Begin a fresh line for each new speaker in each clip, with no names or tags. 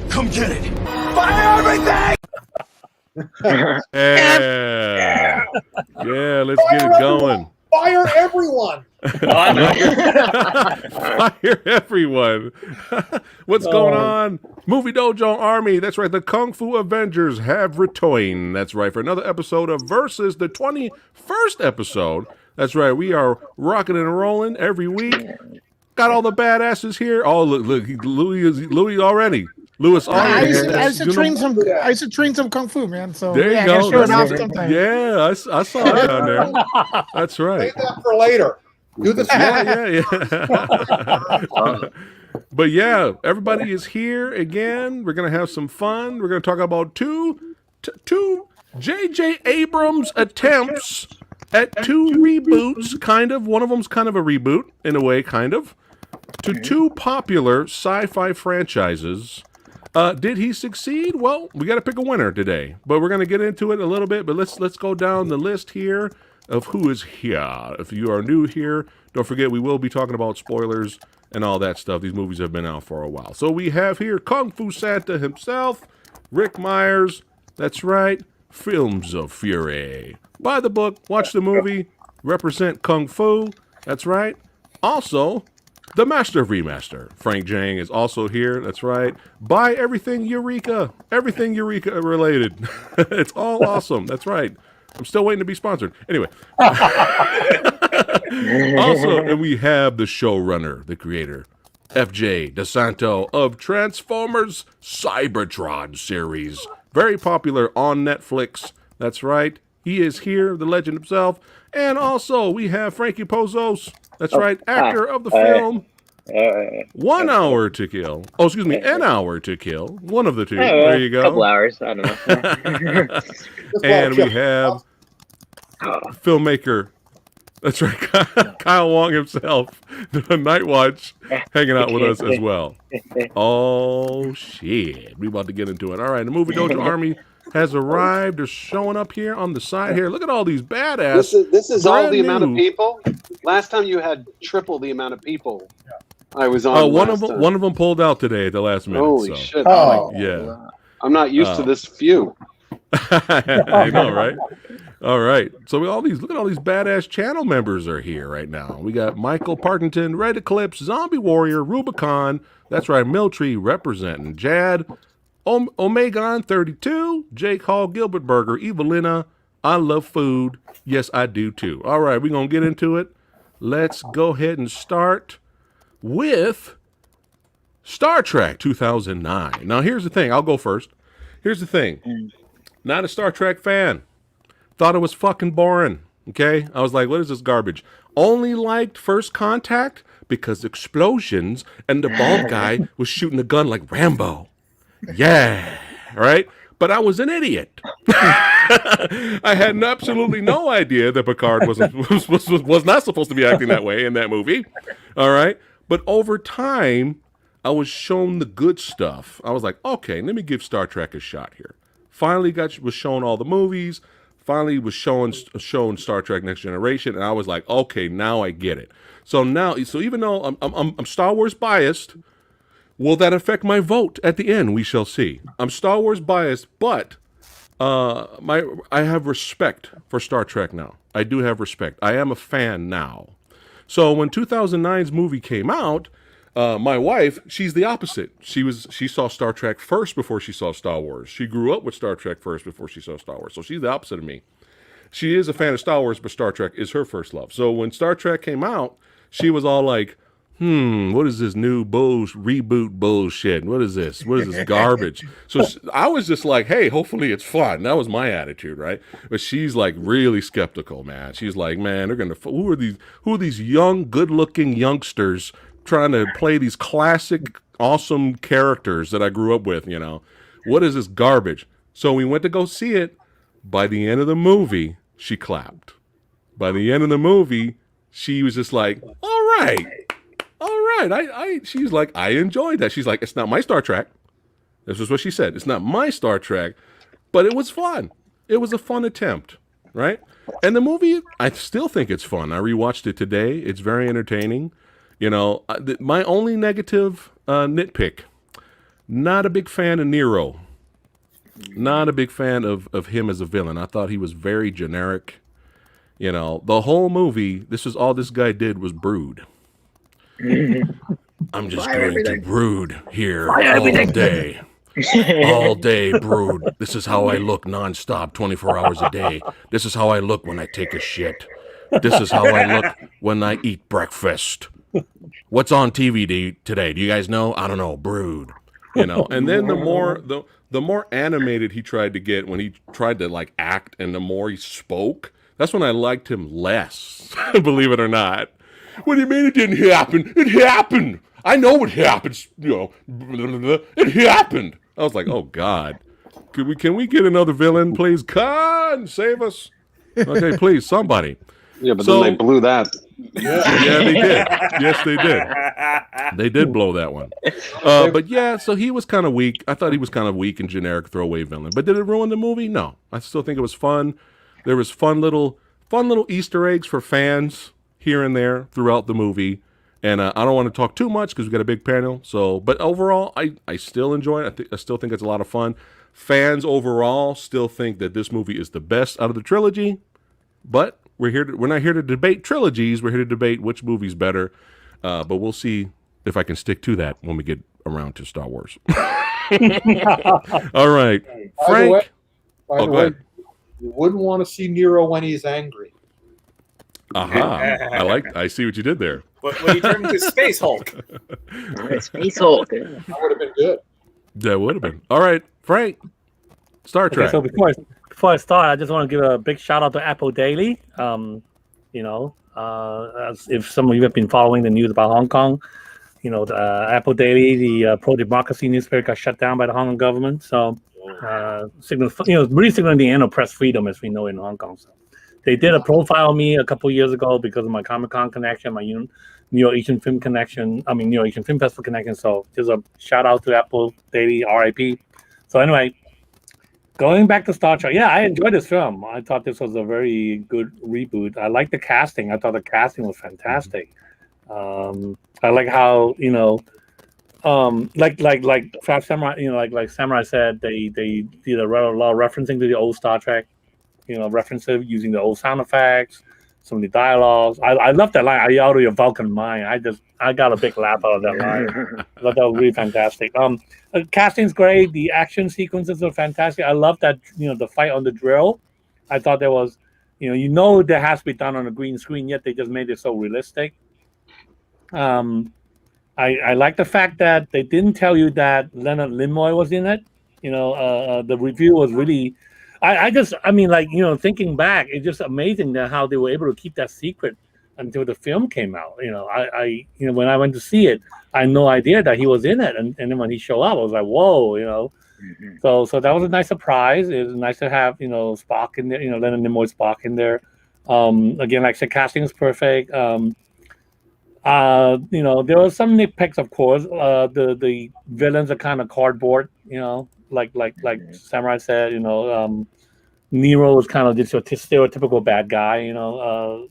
Come get it! Fire everything!
Yeah, let's get it going.
Fire everyone!
Fire everyone! What's going on? Movie Dojo Army. That's right. The Kung Fu Avengers have returned. That's right. For another episode of Versus, the 21st episode. That's right. We are rocking and rolling every week. Got all the badasses here. Oh, look, Louis already. Lewis already.
I used to train some kung fu, man. So
there you go. Yeah, I saw it down there. That's right.
Save that for later. Do the
yeah. But yeah, everybody is here again. We're gonna have some fun. We're gonna talk about two J.J. Abrams attempts at two reboots, kind of. One of them's kind of a reboot in a way, kind of, to two popular sci-fi franchises. Did he succeed? Well, we got to pick a winner today, but we're going to get into it a little bit. But let's go down the list here of who is here. If you are new here, don't forget we will be talking about spoilers and all that stuff. These movies have been out for a while. So we have here Kung Fu Santa himself, Rick Myers. That's right, Films of Fury. Buy the book, watch the movie, represent Kung Fu. That's right. Also, the Master of Remaster, Frank Jang, is also here. That's right. Buy everything Eureka. Everything Eureka related. It's all awesome. That's right. I'm still waiting to be sponsored. Anyway. Also, and we have the showrunner, the creator, FJ Santo of Transformers Cybertron series. Very popular on Netflix. That's right. He is here, the legend himself. And also, we have Frankie Pozos. That's right, actor of the film 1 Hour to Kill. Oh, excuse me, An Hour to Kill. One of the two. There you go.
A couple hours. I don't know.
And we have filmmaker. That's right, Kyle Wong himself, the Night Watch, hanging out with us as well. Oh, shit. We about to get into it. All right, the Movie Dojo Army has arrived. They're showing up here on the side here. Look at all these badass.
This is all the amount of people. Last time you had triple the amount of people. I was on.
One of them pulled out today at the last minute.
Holy shit!
Oh,
yeah.
I'm not used to this few.
I know, right? All right. So look at all these badass channel members are here right now. We got Michael Partington, Red Eclipse, Zombie Warrior, Rubicon. That's right, Miltree representing Jad. Omegon 32, Jake Hall, Gilbert Berger, Evelina. I love food. Yes, I do too. All right, we're going to get into it. Let's go ahead and start with Star Trek 2009. Now, here's the thing. I'll go first. Here's the thing. Not a Star Trek fan. Thought it was fucking boring. Okay? I was like, what is this garbage? Only liked First Contact because explosions and the bald guy was shooting a gun like Rambo. Yeah, right? But I was an idiot. I had absolutely no idea that Picard was not supposed to be acting that way in that movie. All right? But over time, I was shown the good stuff. I was like, okay, let me give Star Trek a shot here. Finally was shown all the movies. Finally was shown Star Trek Next Generation, and I was like, okay, now I get it. So even though I'm Star Wars biased, will that affect my vote at the end? We shall see. I'm Star Wars biased, but I have respect for Star Trek now. I do have respect. I am a fan now. So when 2009's movie came out, my wife, she's the opposite. She saw Star Trek first before she saw Star Wars. She grew up with Star Trek first before she saw Star Wars. So she's the opposite of me. She is a fan of Star Wars, but Star Trek is her first love. So when Star Trek came out, she was all like, what is this new reboot bullshit? What is this? What is this garbage? So I was just like, hey, hopefully it's fun. That was my attitude, right? But she's like really skeptical, man. She's like, man, who are these young, good-looking youngsters trying to play these classic, awesome characters that I grew up with, you know? What is this garbage? So we went to go see it. By the end of the movie, she clapped. By the end of the movie, she was just like, all right. She's like, I enjoyed that. She's like, it's not my Star Trek. This is what she said. It's not my Star Trek, but it was fun. It was a fun attempt, right? And the movie, I still think it's fun. I rewatched it today. It's very entertaining. You know, my only negative nitpick, not a big fan of Nero. Not a big fan of him as a villain. I thought he was very generic. You know, the whole movie, this is all this guy did was brood. I'm just going to brood here all day. All day brood. This is how I look nonstop, 24 hours a day. This is how I look when I take a shit. This is how I look when I eat breakfast. What's on TV today? Do you guys know? I don't know. Brood. You know, and then the more animated he tried to get when he tried to like act, and the more he spoke, that's when I liked him less. Believe it or not. What do you mean it didn't happen? It happened. I know it happens. You know, it happened. I was like, oh God, can we get another villain, please? Khan, save us. Okay, please, somebody.
Yeah, but then they blew that.
Yeah, they did. Yes, they did. They did blow that one. But yeah, so he was kind of weak. I thought he was kind of weak and generic throwaway villain. But did it ruin the movie? No. I still think it was fun. There was fun little Easter eggs for fans here and there throughout the movie. And I don't want to talk too much because we got a big panel. So, but overall, I still enjoy it. I still think it's a lot of fun. Fans overall still think that this movie is the best out of the trilogy. But we're not here to debate trilogies. We're here to debate which movie's better. But we'll see if I can stick to that when we get around to Star Wars. All right, Frank.
By the way, you wouldn't want to see Nero when he's angry.
Aha! I see what you did there.
When he turned into Space Hulk.
Space Hulk.
That would have been good.
That would have been. All right, Frank. Star Trek.
Okay, so before I start, I just want to give a big shout out to Apple Daily. As if some of you have been following the news about Hong Kong, you know, the Apple Daily, the pro-democracy newspaper, got shut down by the Hong Kong government. So, really signaling the end of press freedom as we know in Hong Kong. So, they did a profile of me a couple years ago because of my Comic-Con connection, my New York Asian Film Festival connection. So, just a shout out to Apple Daily, RIP. So, anyway. Going back to Star Trek, yeah, I enjoyed this film. I thought this was a very good reboot. I liked the casting. I thought the casting was fantastic. I like how, you know, like Phat Samurai, like Samurai said, they did a lot of referencing to the old Star Trek, you know, references using the old sound effects, some of the dialogues. I love that line. "I out of your Vulcan mind." I got a big laugh out of that line. I thought that was really fantastic. The casting's great. The action sequences are fantastic. I love that, you know, the fight on the drill. I thought there was, you know, that has to be done on a green screen, yet they just made it so realistic. I like the fact that they didn't tell you that Leonard Nimoy was in it. You know, the review was really, thinking back, it's just amazing that how they were able to keep that secret until the film came out. You know, when I went to see it, I had no idea that he was in it, and then when he showed up, I was like, whoa, you know. Mm-hmm. So that was a nice surprise. It was nice to have, you know, Spock in there, you know, Leonard Nimoy Spock in there. Again, like I said, casting is perfect. You know, there were some nitpicks, of course. The villains are kind of cardboard, you know, like Samurai said, you know. Nero was kind of just a stereotypical bad guy, you know,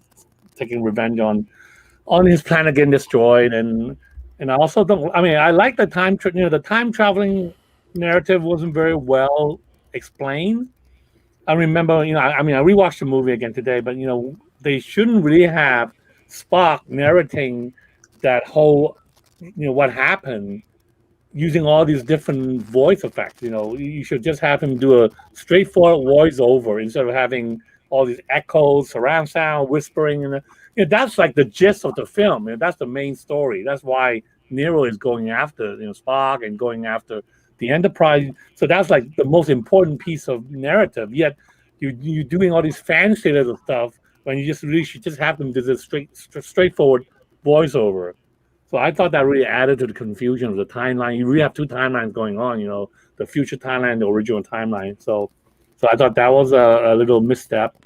taking revenge on his planet getting destroyed, and I also don't. I mean, I like the time. The time traveling narrative wasn't very well explained. I remember, you know, I rewatched the movie again today, but you know, they shouldn't really have Spock narrating that whole, you know, what happened, using all these different voice effects. You know, you should just have him do a straightforward voiceover instead of having all these echoes, surround sound, whispering, and you know, that's like the gist of the film. You know, that's the main story. That's why Nero is going after, you know, Spock and going after the Enterprise. So that's like the most important piece of narrative. Yet you're doing all these fancy little stuff when you just really should just have them do this straightforward voiceover. So I thought that really added to the confusion of the timeline. You really have two timelines going on, you know, the future timeline, the original timeline. So So I thought that was a little misstep.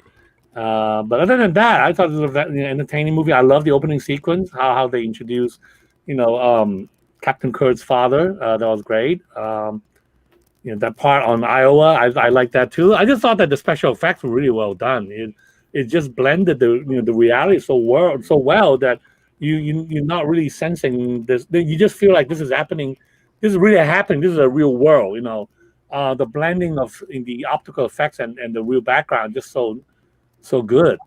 But other than that, I thought it was an entertaining movie. I love the opening sequence, how they introduced, Captain Kurt's father. That was great. That part on Iowa, I like that too. I just thought that the special effects were really well done. It just blended the reality so well that you're not really sensing this. You just feel like this is happening. This is really happening. This is a real world. The blending of in the optical effects and the real background just so good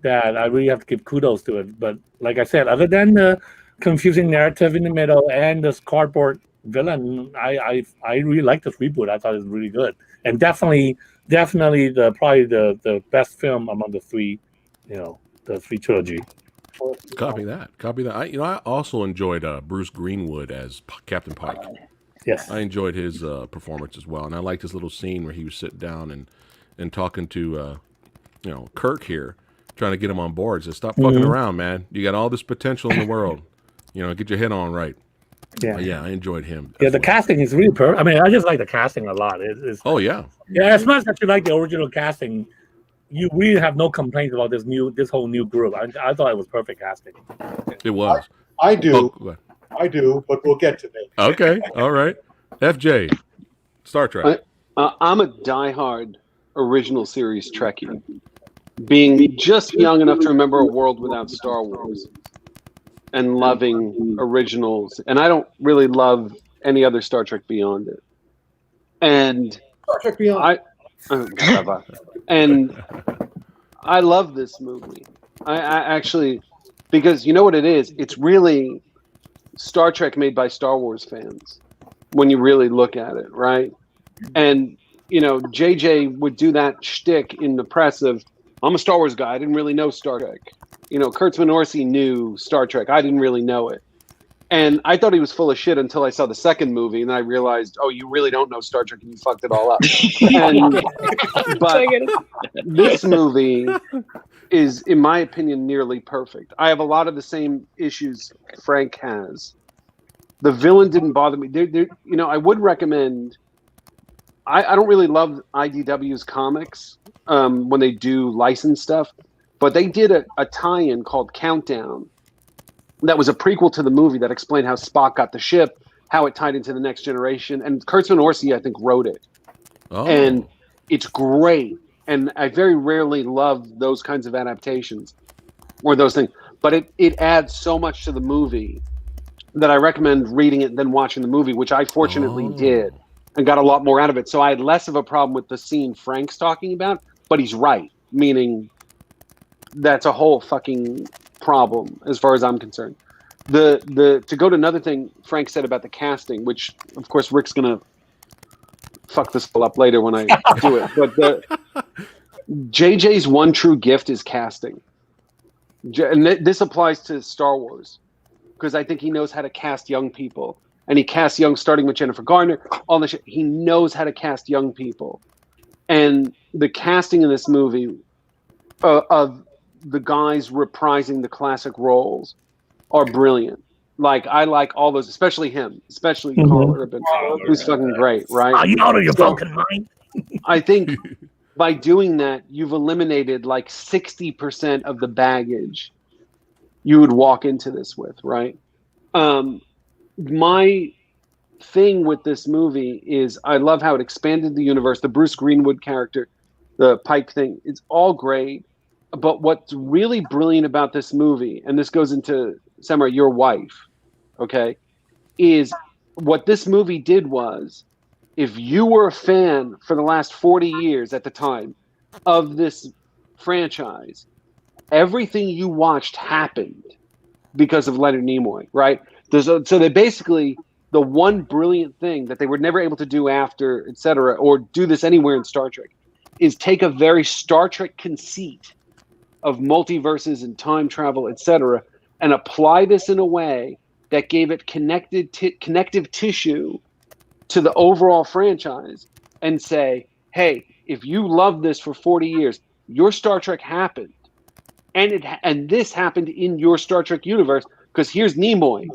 that I really have to give kudos to it. But like I said, other than the confusing narrative in the middle and this cardboard villain, I really like this reboot. I thought it was really good, and definitely probably the best film among the three, the three trilogy.
Copy that. I also enjoyed Bruce Greenwood as Captain Pike.
Yes,
I enjoyed his performance as well, and I liked this little scene where he was sitting down and talking to Kirk here, trying to get him on board. Says, "Stop fucking around, man. You got all this potential in the world. Get your head on right." Yeah, I enjoyed him.
Yeah, the casting is really perfect. I mean, I just like the casting a lot. It's
oh yeah.
Yeah, as much as you like the original casting, you really have no complaints about this whole new group. I thought it was perfect casting.
It was.
I do.
Oh,
I do, but we'll get to that.
okay, all right. FJ, Star Trek.
I'm a diehard original series Trekkie, being just young enough to remember a world without Star Wars and loving originals. And I don't really love any other Star Trek beyond it. And
Star Trek Beyond.
And I love this movie. I actually, because you know what it is? It's really Star Trek made by Star Wars fans when you really look at it, right? And, JJ would do that shtick in the press of, I'm a Star Wars guy. I didn't really know Star Trek. Kurtzman Orsi knew Star Trek. I didn't really know it. And I thought he was full of shit until I saw the second movie, and then I realized, oh, you really don't know Star Trek, and you fucked it all up. But this movie is, in my opinion, nearly perfect. I have a lot of the same issues Frank has. The villain didn't bother me. I would recommend. I don't really love IDW's comics when they do licensed stuff, but they did a tie-in called Countdown. That was a prequel to the movie that explained how Spock got the ship, how it tied into the Next Generation, and Kurtzman Orsi, I think, wrote it. Oh. And it's great. And I very rarely love those kinds of adaptations or those things. But it adds so much to the movie that I recommend reading it and then watching the movie, which I fortunately did and got a lot more out of it. So I had less of a problem with the scene Frank's talking about, but he's right, meaning that's a whole fucking problem as far as I'm concerned. To go to another thing Frank said about the casting, which of course Rick's gonna fuck this up later when I do it, but JJ's one true gift is casting, and this applies to Star Wars because I think he knows how to cast young people, and he casts young, starting with Jennifer Garner, all the shit. He knows how to cast young people, and the casting in this movie of the guys reprising the classic roles are brilliant. Like, I like all those, especially him, especially Carl Urban, who's fucking great, right?
Are you out of your fucking mind? I
think by doing that, you've eliminated like 60% of the baggage you would walk into this with, right? My thing with this movie is I love how it expanded the universe. The Bruce Greenwood character, the Pike thing, it's all great. But what's really brilliant about this movie, and this goes into Samurai, your wife, okay, is what this movie did was, if you were a fan for the last 40 years at the time of this franchise, everything you watched happened because of Leonard Nimoy, right? So they basically, the one brilliant thing that they were never able to do after, et cetera, or do this anywhere in Star Trek, is take a very Star Trek conceit of multiverses and time travel, etc., and apply this in a way that gave it connective tissue to the overall franchise, and say, hey, if you love this for 40 years, your Star Trek happened, and this happened in your Star Trek universe, because here's Nimoy,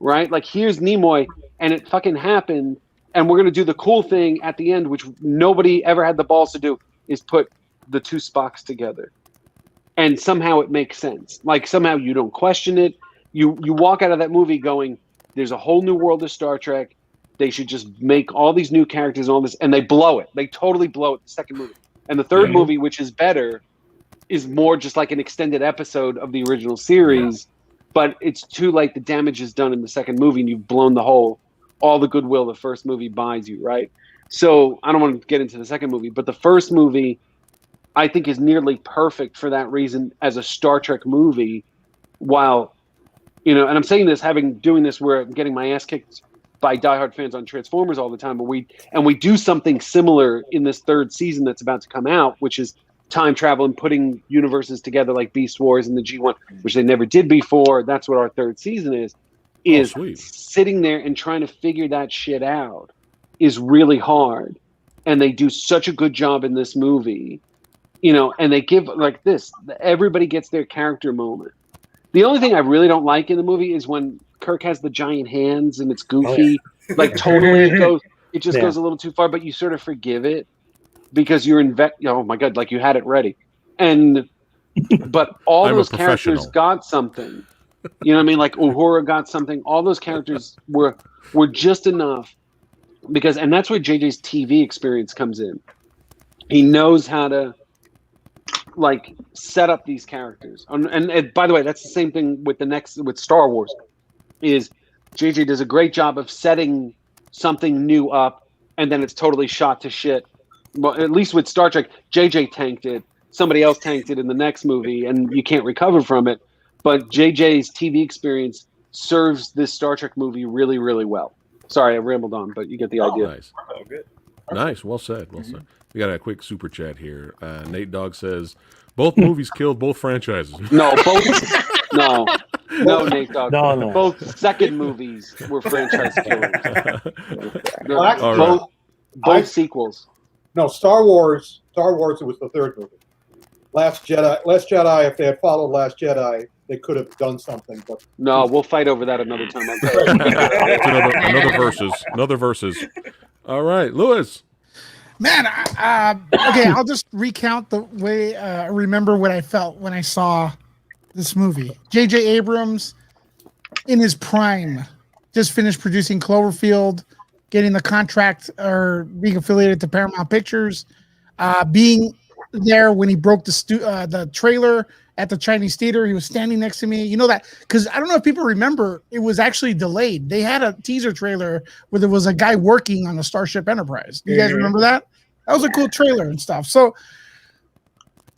right? Like, here's Nimoy, and it fucking happened, And we're going to do the cool thing at the end, which nobody ever had the balls to do, is put the two Spocks together. And somehow it makes sense. Like somehow you don't question it. You walk out of that movie going, there's a whole new world of Star Trek. They should just make all these new characters and all this. And they blow it. They totally blow it the second movie. And the third movie, which is better, is more just like an extended episode of the original series. But it's too late. The damage is done in the second movie and you've blown all the goodwill the first movie buys you, right? So I don't want to get into the second movie, but the first movie I think is nearly perfect for that reason as a Star Trek movie. While, and I'm saying this doing this where I'm getting my ass kicked by diehard fans on Transformers all the time, but we do something similar in this third season that's about to come out, which is time travel and putting universes together like Beast Wars and the G1, which they never did before. That's what our third season is sitting there and trying to figure that shit out is really hard. And they do such a good job in this movie, and they give like this, everybody gets their character moment. The only thing I really don't like in the movie is when Kirk has the giant hands and it's goofy, like totally it just goes a little too far, but you sort of forgive it because you're oh my God, like you had it ready. But all those characters got something. You know what I mean? Like Uhura got something. All those characters were just enough and that's where JJ's TV experience comes in. He knows how to like set up these characters. And by the way, that's the same thing with with Star Wars. Is JJ does a great job of setting something new up and then it's totally shot to shit. Well, at least with Star Trek, JJ tanked it. Somebody else tanked it in the next movie and you can't recover from it. But JJ's TV experience serves this Star Trek movie really, really well. Sorry, I rambled on, but you get the idea.
Nice. Oh, good. Nice. Well said. Well said. We got a quick super chat here. Nate Dogg says, both movies killed both franchises.
No, Nate Dogg. No. Both second movies were franchise killers. Both sequels.
No, Star Wars, it was the third movie. Last Jedi, if they had followed Last Jedi, they could have done something. But
no, we'll fight over that another time.
Another versus. All right, Lewis.
Man, okay, I'll just recount the way I remember what I felt when I saw this movie. J.J. Abrams, in his prime, just finished producing Cloverfield, getting the contract or being affiliated to Paramount Pictures, being there when he broke the trailer at the Chinese theater. He was standing next to me. You know that because I don't know if people remember, it was actually delayed. They had a teaser trailer where there was a guy working on the Starship Enterprise. You guys remember that? That was a cool trailer and stuff. So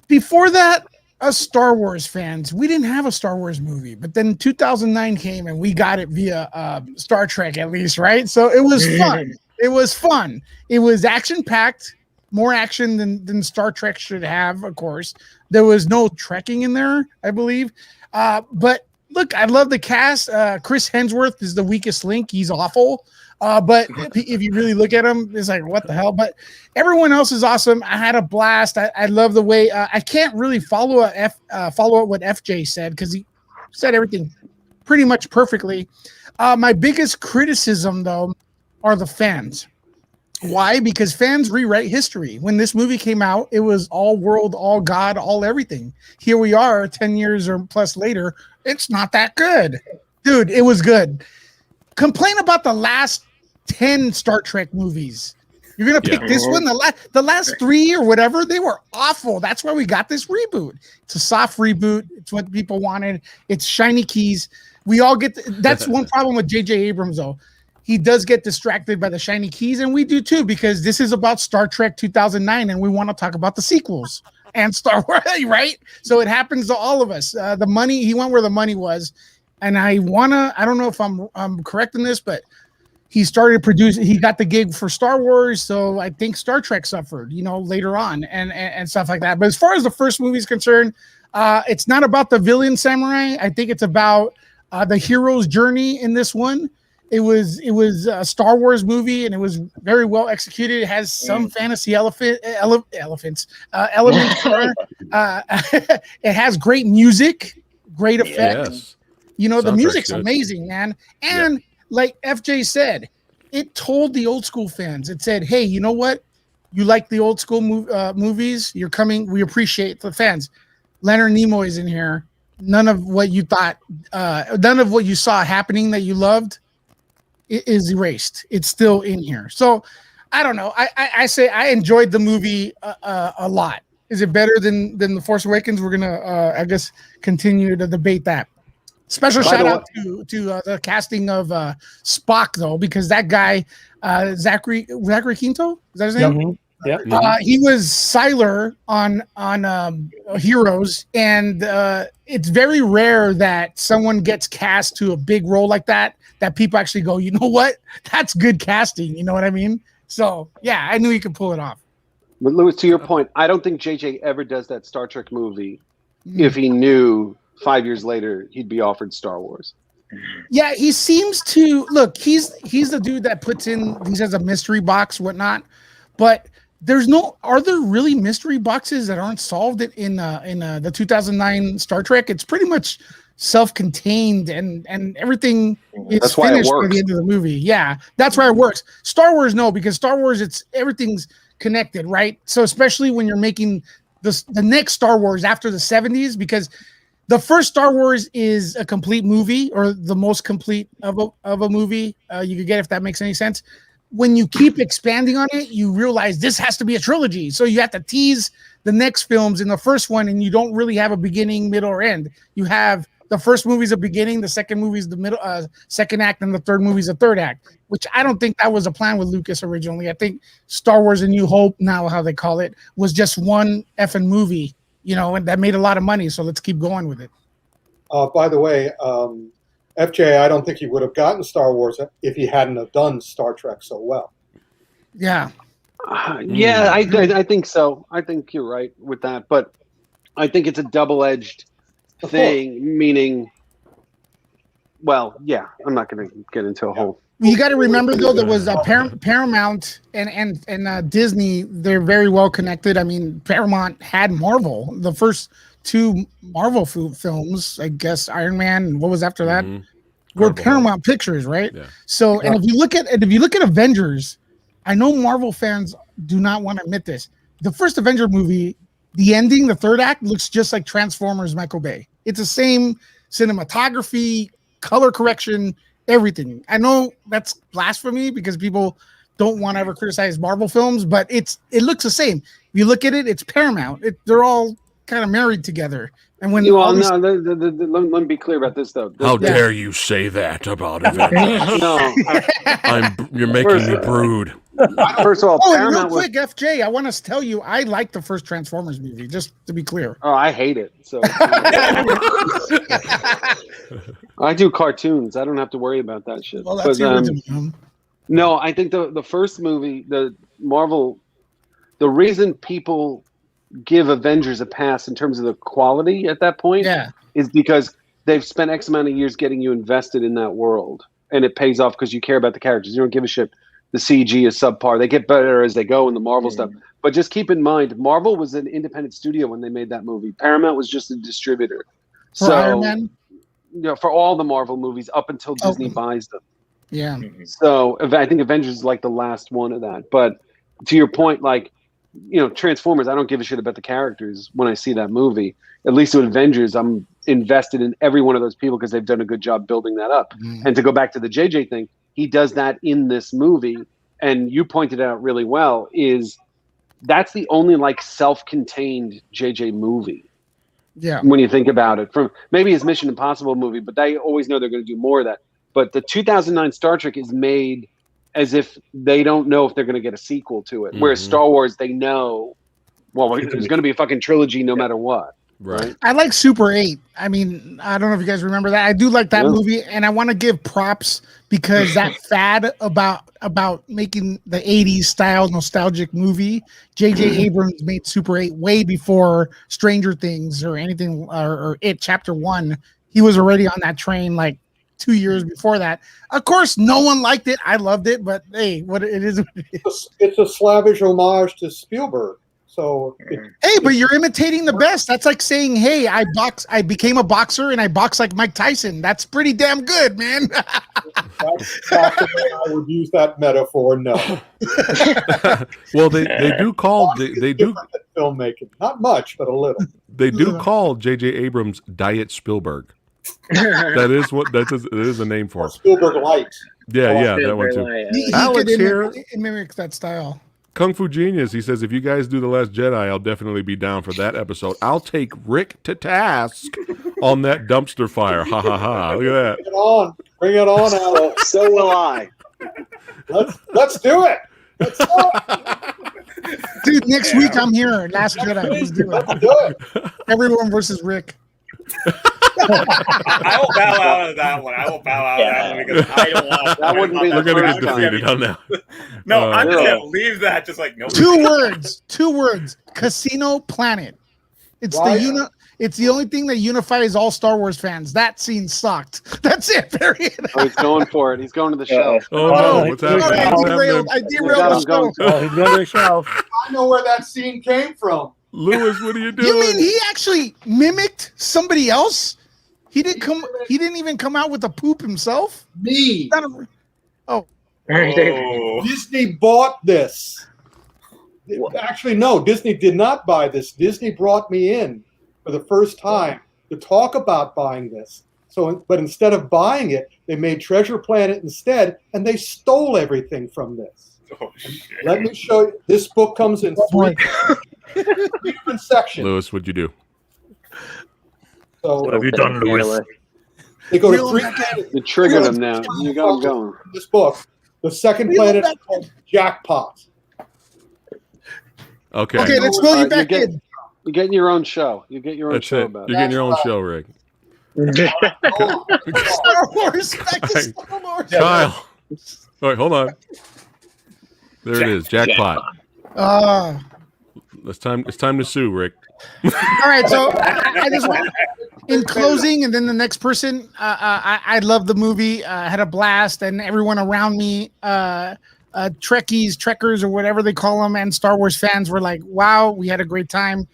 before that, us Star Wars fans, we didn't have a Star Wars movie, but then 2009 came and we got it via Star Trek at least, right? So it was fun. It was fun. It was action-packed. More action than Star Trek should have, of course. There was no trekking in there, I believe. But look, I love the cast. Chris Hemsworth is the weakest link. He's awful. But if you really look at him, it's like, what the hell? But everyone else is awesome. I had a blast. I love the way I can't really follow up what FJ said because he said everything pretty much perfectly. My biggest criticism, though, are the fans. Why? Because fans rewrite history. When this movie came out, it was all world, all God, all everything. Here we are 10 years or plus later. It's not that good. Dude, it was good. Complain about the last 10 Star Trek movies. You're going to pick this one? The last 3 or whatever, they were awful. That's why we got this reboot. It's a soft reboot. It's what people wanted. It's shiny keys. We all get that's one problem with J.J. Abrams, though. He does get distracted by the shiny keys, and we do too, because this is about Star Trek 2009, and we want to talk about the sequels and Star Wars, right? So it happens to all of us. The money, he went where the money was, and I don't know if I'm correct in this, but he started producing, he got the gig for Star Wars, so I think Star Trek suffered, later on, and stuff like that. But as far as the first movie is concerned, it's not about the villain samurai. I think it's about the hero's journey in this one. It was a Star Wars movie, and it was very well executed. It has some fantasy elements. It has great music, great effects.
Yes.
The music's amazing, man. And like FJ said, it told the old school fans. It said, "Hey, you know what? You like the old school movies? You're coming. We appreciate the fans. Leonard Nimoy is in here. None of what you thought, none of what you saw happening that you loved, is erased. It's still in here." So, I don't know. I say I enjoyed the movie a lot. Is it better than The Force Awakens? We're gonna, I guess, continue to debate that. Special
By
shout
the
out to the casting of Spock though, because that guy Zachary Quinto, is that his name?
Yeah.
He was Siler on Heroes, and it's very rare that someone gets cast to a big role like that people actually go, you know what, that's good casting. You know what I mean? So yeah, I knew he could pull it off.
But Louis, to your point, I don't think JJ ever does that Star Trek movie if he knew 5 years later he'd be offered Star Wars.
Yeah, he seems to look. He's the dude that puts in these as a mystery box, whatnot. But are there really mystery boxes that aren't solved in the 2009 Star Trek? It's pretty much self-contained and everything is
That's why it
finished by
works.
the end of the movie. Yeah, that's why it works. Star Wars, no, because Star Wars, everything's connected, right? So especially when you're making the next Star Wars after the 70s, because the first Star Wars is a complete movie, or the most complete of a movie you could get, if that makes any sense. When you keep expanding on it, you realize this has to be a trilogy. So you have to tease the next films in the first one, and you don't really have a beginning, middle, or end. You have the first movie's a beginning, the second movie's the middle, second act, and the third movie's the third act, which I don't think that was a plan with Lucas originally. I think Star Wars A New Hope, now how they call it, was just one effing movie, and that made a lot of money. So let's keep going with it.
By the way, FJ, I don't think he would have gotten Star Wars if he hadn't have done Star Trek so well.
Yeah.
Yeah, I think so. I think you're right with that. But I think it's a double-edged thing, meaning, well, yeah, I'm not going to get into a whole.
You got to remember, though, there was Paramount and Disney. They're very well connected. I mean, Paramount had Marvel. The first two Marvel films, I guess, Iron Man, and what was after that, were Paramount Pictures, right? Yeah. So, and if you look at Avengers, I know Marvel fans do not want to admit this. The first Avenger movie, the ending, the third act, looks just like Transformers Michael Bay. It's the same cinematography, color correction, everything. I know that's blasphemy because people don't want to ever criticize Marvel films, but it looks the same. If you look at it, it's Paramount. They're all kind of married together. And when
let me be clear about this though.
How dare you say that about Avengers? You're making me brood.
First of all,
Paramount real quick, FJ, I want to tell you, I like the first Transformers movie, just to be clear.
Oh, I hate it. So I do cartoons. I don't have to worry about that shit.
Well, that's the original.
No, I think the first movie, the Marvel, the reason people give Avengers a pass in terms of the quality at that point is because they've spent X amount of years getting you invested in that world, and it pays off because you care about the characters. You don't give a shit. The CG is subpar. They get better as they go in the Marvel stuff. But just keep in mind, Marvel was an independent studio when they made that movie. Paramount was just a distributor.
For Iron Man?
For all the Marvel movies up until Disney buys them.
Yeah.
So I think Avengers is like the last one of that. But to your point, like, Transformers, I don't give a shit about the characters when I see that movie. At least with Avengers, I'm invested in every one of those people because they've done a good job building that up. And to go back to the JJ thing, he does that in this movie, and you pointed out really well, is that's the only like self-contained JJ movie.
Yeah.
When you think about it, from maybe his Mission Impossible movie, but they always know they're going to do more of that. But the 2009 Star Trek is made as if they don't know if they're going to get a sequel to it. Whereas Star Wars, they know, well, there's going to be a fucking trilogy no matter what. Right.
I like Super 8. I mean, I don't know if you guys remember that. I do like that movie, and I want to give props because that fad about making the 80s style nostalgic movie, J.J. Abrams made Super 8 way before Stranger Things or anything, or It Chapter 1. He was already on that train like 2 years before that. Of course, no one liked it. I loved it, but hey, what it is.
It's a slavish homage to Spielberg. So
hey, but you're imitating the best. That's like saying, hey, I became a boxer and I box like Mike Tyson. That's pretty damn good, man.
That's not the way I would use that metaphor. No,
Well, they do call they do
different than filmmaking. Not much, but a little.
they do call J.J. Abrams Diet Spielberg. That is a name for it.
Spielberg light.
Yeah, that one too.
He
Alex
could
here.
mimic that style.
Kung Fu Genius, he says, if you guys do The Last Jedi, I'll definitely be down for that episode. I'll take Rick to task on that dumpster fire. Ha ha ha. Look at that.
Bring it on, Alex.
So will I.
Let's do it. Let's do it.
Dude, next week I'm here. Last Jedi. Let's do
Let's
it.
do it.
Everyone versus Rick.
I will bow out of that one. I will bow out of that one because I don't want.
That wouldn't be
We're
the
going to
first
get
time.
defeated on that.
No, I'm just
Yeah.
gonna leave that. Just like no.
2 words. 2 words. Casino Planet. It's
Why?
It's the only thing that unifies all Star Wars fans. That scene sucked. That's it. Period.
Oh, he's going for it. He's going to the show.
Oh, no. What's
All
happening?
right,
What's happening?
I
We
derailed
got
the
him
show.
going.
Oh, he's going to the shelf.
I know where that scene came from.
Lewis, what are you doing?
You mean he actually mimicked somebody else? He didn't even come out with a poop himself.
Me.
Oh,
Disney bought this. Actually, no, Disney did not buy this. Disney brought me in for the first time to talk about buying this. But instead of buying it, they made Treasure Planet instead, and they stole everything from this.
oh shit.
Let me show you. This book comes in three different sections.
Lewis, what'd you do?
So
What have you done, Lewis?
they go to
Reel
3
back in.
planets.
You triggered him now. You got him going.
in this book. The second
Reel
planet
back
is called Jackpot.
Okay.
Okay, let's fill you
Alright,
back
you get-
in.
You're getting your own show. You get your own
That's
show
it.
about
You're
it.
getting your own show, Rick.
Star Wars. Back to Star Wars.
Kyle. All right, hold on. There it is. Jackpot. It's time to sue, Rick.
All right, so I just want, in closing, and then the next person. I love the movie. I had a blast, and everyone around me, Trekkies, Trekkers, or whatever they call them, and Star Wars fans were like, "Wow, we had a great time.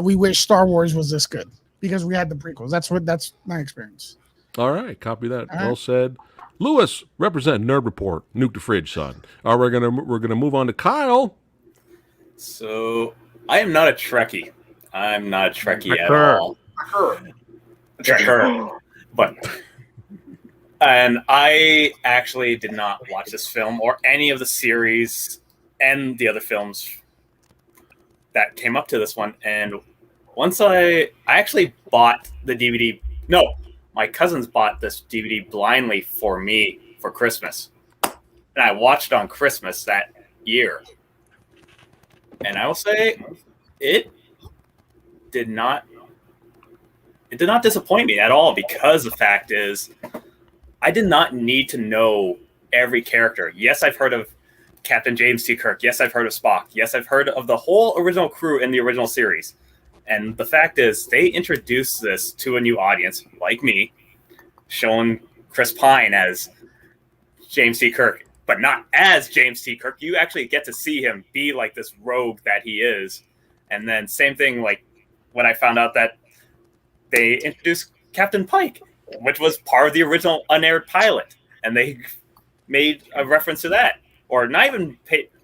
We wish Star Wars was this good because we had the prequels." That's my experience.
All right, copy that.
All
Well
right.
said. Lewis, represent Nerd Report. Nuke the fridge, son. All right, we're gonna move on to Kyle.
So I am not a Trekkie. I'm not a Trekkie at
Trekker.
all. Trekker. But and I actually did not watch this film or any of the series and the other films that came up to this one. And once I actually bought the DVD. No, my cousins bought this DVD blindly for me for Christmas. And I watched it on Christmas that year. And I will say it did not disappoint me at all, because the fact is I did not need to know every character. Yes, I've heard of Captain James T. Kirk. Yes, I've heard of Spock. Yes, I've heard of the whole original crew in the original series. And the fact is they introduced this to a new audience like me, showing Chris Pine as James T. Kirk, but not as James T. Kirk. You actually get to see him be like this rogue that he is. And then same thing, like when I found out that they introduced Captain Pike, which was part of the original unaired pilot. And they made a reference to that. Or not even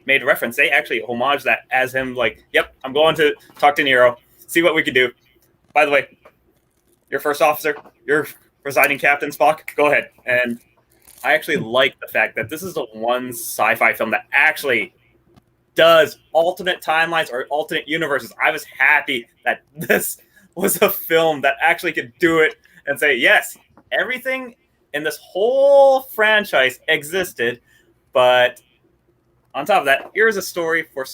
made a reference. They actually homaged that as him like, yep, I'm going to talk to Nero, see what we can do. By the way, your first officer, your presiding captain, Spock, go ahead. And I actually like the fact that this is the one sci-fi film that actually does alternate timelines or alternate universes. I was happy that this was a film that actually could do it and say, yes, everything in this whole franchise existed, but on top of that, here's a story for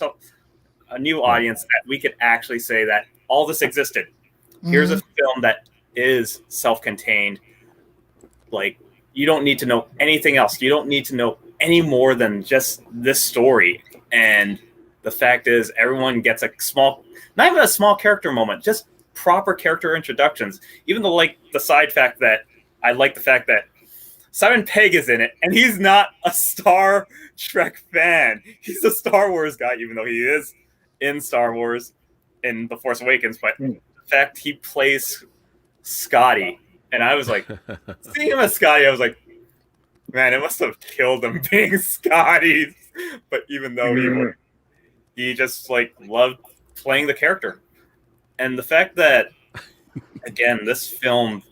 a new audience that we could actually say that all this existed. Here's a film that is self-contained. Like, you don't need to know anything else. You don't need to know any more than just this story. And the fact is, everyone gets a small, not even a small character moment, just proper character introductions. Even though, like, the side fact that I like the fact that Simon Pegg is in it, and he's not a Star Trek fan. He's a Star Wars guy, even though he is in Star Wars in The Force Awakens. But the fact he plays Scotty, and I was like, seeing him as Scotty, I was like, Man, it must have killed him being Scotty. But even though he just like loved playing the character, and the fact that again this film,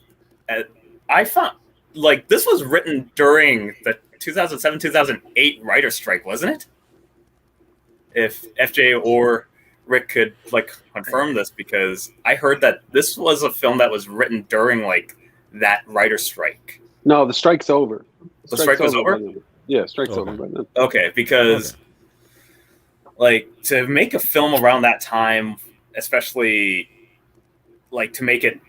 I found like this was written during the 2007-2008 writer strike, wasn't it? If FJ or Rick could like confirm this, because I heard that this was a film that was written during like that writer strike.
No, the strike's over.
The strike was over?
Yeah, strike's over by then.
Okay, because like to make a film around that time, especially like to make it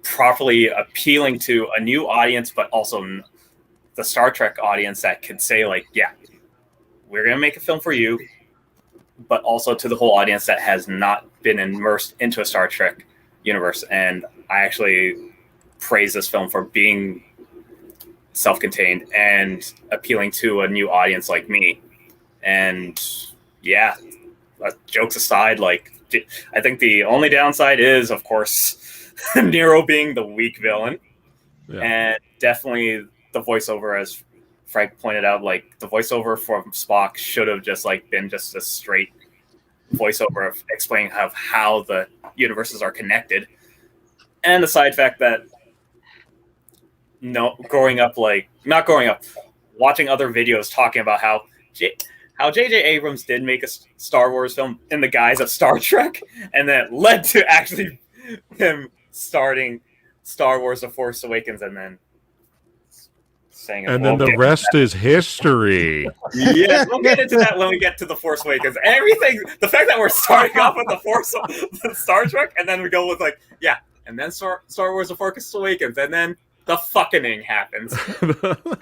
properly appealing to a new audience, but also the Star Trek audience that could say like, yeah, we're going to make a film for you, but also to the whole audience that has not been immersed into a Star Trek universe. And I actually praise this film for being self-contained and appealing to a new audience like me. And yeah, jokes aside, like I think the only downside is, of course, Nero being the weak villain, and definitely the voiceover, as Frank pointed out, like the voiceover from Spock should have just like been just a straight voiceover of explaining how the universes are connected. And the side fact that watching other videos talking about how J.J. Abrams did make a Star Wars film in the guise of Star Trek, and then it led to actually him starting Star Wars: The Force Awakens, and then saying,
and then the rest is history.
Yeah, we'll get into that when we get to The Force Awakens. Everything, the fact that we're starting off with the Star Trek, and then we go with like, yeah, and then Star Wars: The Force Awakens, and then the fucking happens.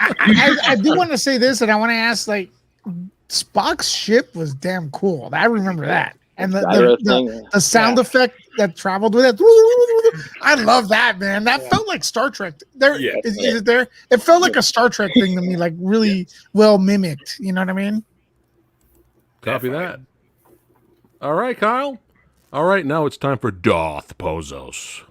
I do want to say this, and I want to ask, like, Spock's ship was damn cool. I remember that. And the sound effect that traveled with it. I love that, man. That felt like Star Trek. Is it there? It felt like a Star Trek thing to me, like really well mimicked. You know what I mean?
Copy that. All right, Kyle. All right, now it's time for Darth Pozos.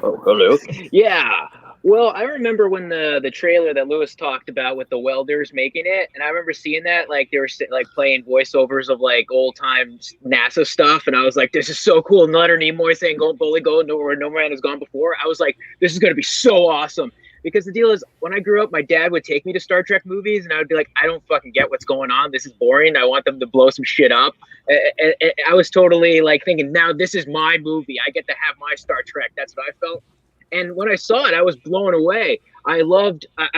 Oh, hello. Yeah. Well, I remember when the trailer that Lewis talked about with the welders making it, and I remember seeing that, like, they were like playing voiceovers of like old time NASA stuff, and I was like, this is so cool. Leonard Nimoy saying "Go bully, go where no man has gone before." I was like, this is gonna be so awesome. Because the deal is, when I grew up, my dad would take me to Star Trek movies, and I would be like, I don't fucking get what's going on. This is boring. I want them to blow some shit up. And I was totally like thinking, now this is my movie. I get to have my Star Trek. That's what I felt. And when I saw it, I was blown away. I